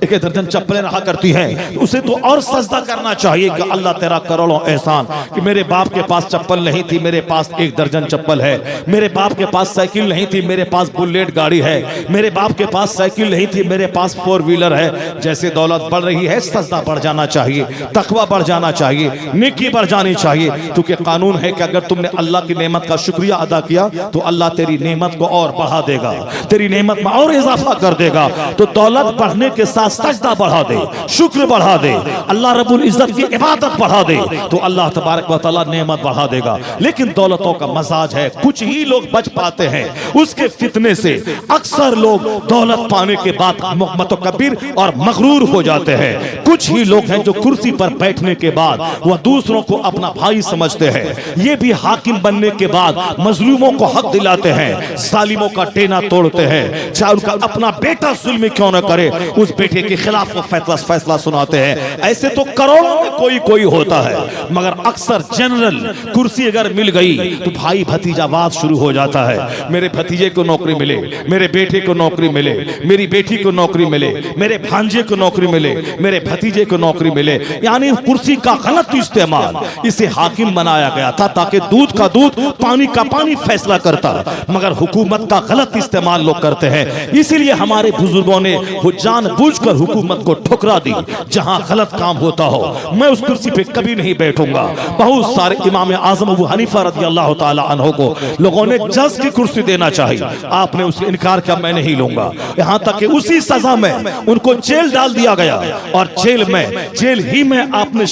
एक दर्जन चप्पलें रहा करती हैं। उसे तो और सजदा करना चाहिए कि अल्लाह तेरा करोड़ों एहसान कि मेरे बाप के पास चप्पल नहीं थी, मेरे पास 1 दर्जन चप्पल है। मेरे बाप के पास साइकिल नहीं थी, मेरे पास बुलेट गाड़ी है। मेरे बाप के पास साइकिल नहीं थी, मेरे पास 4 व्हीलर है। जैसे दौलत बढ़ रही है, सजदा बढ़ जाना चाहिए, तकवा बढ़ जाना चाहिए, नेकी बढ़ जानी चाहिए। क्योंकि कानून है कि अगर तुमने अल्लाह की नेमत का शुक्रिया अदा किया तो अल्लाह तेरी नेमत को और बढ़ा देगा, तेरी नेमत में और इजाफा कर देगा। तो दौलत बढ़ने के साथ सजदा बढ़ा दे, शुक्र बढ़ा दे, अल्लाह रब्बुल इज्जत की इबादत बढ़ा दे, तो अल्लाह तबारक व तआला नेमत बढ़ा देगा। लेकिन दौलतों का मजाज है, कुछ ही लोग बच पाते हैं उसके फितने से। अक्सर लोग दौलत पाने के बाद मुतकब्बिर और मगरूर हो जाते हैं। कुछ ही लोग हैं जो कुर्सी पर बैठने के बाद वह दूसरों को अपना भाई समझते हैं। ये भी हाकिम बनने के बाद मजलूमों को हक दिलाते हैं, जालिमों का टेना तोड़ते हैं। चाहे उनका अपना बेटा जुल्म क्यों न करे, उस बेटे के खिलाफ वो फैसला सुनाते हैं। ऐसे तो करोड़ों में कोई होता है, मगर अक्सर जनरल कुर्सी अगर मिल गई तो भाई भतीजावाद शुरू हो जाता है। मेरे भतीजे को नौकरी मिले, मेरे बेटे को नौकरी मिले, मेरी बेटी को नौकरी मिले, मेरे भांजे को नौकरी मिले, मेरे भतीजे को नौकरी मिले, यानी कुर्सी का गलत इस्तेमाल। इसे हाकिम बनाया गया था ताकि दूध का दूध पानी का पानी फैसला करता, मगर हुकूमत का गलत इस्तेमाल लोग करते हैं। इसीलिए हमारे बुजुर्गों ने वो जानबूझकर हुकूमत को ठुकरा दी। जहां गलत काम होता हो मैं उस कुर्सी पे कभी नहीं बैठूंगा। बहुत सारे इमाम आजम अबू हनीफा रज़ी अल्लाह ताला अन्हो को लोगों ने जज की कुर्सी देना चाहिए, आपने उससे इनकार किया, मैं नहीं लूंगा। यहां तक कि उसी सजा में उनको जेल डाल दिया गया और जेल ही में आपने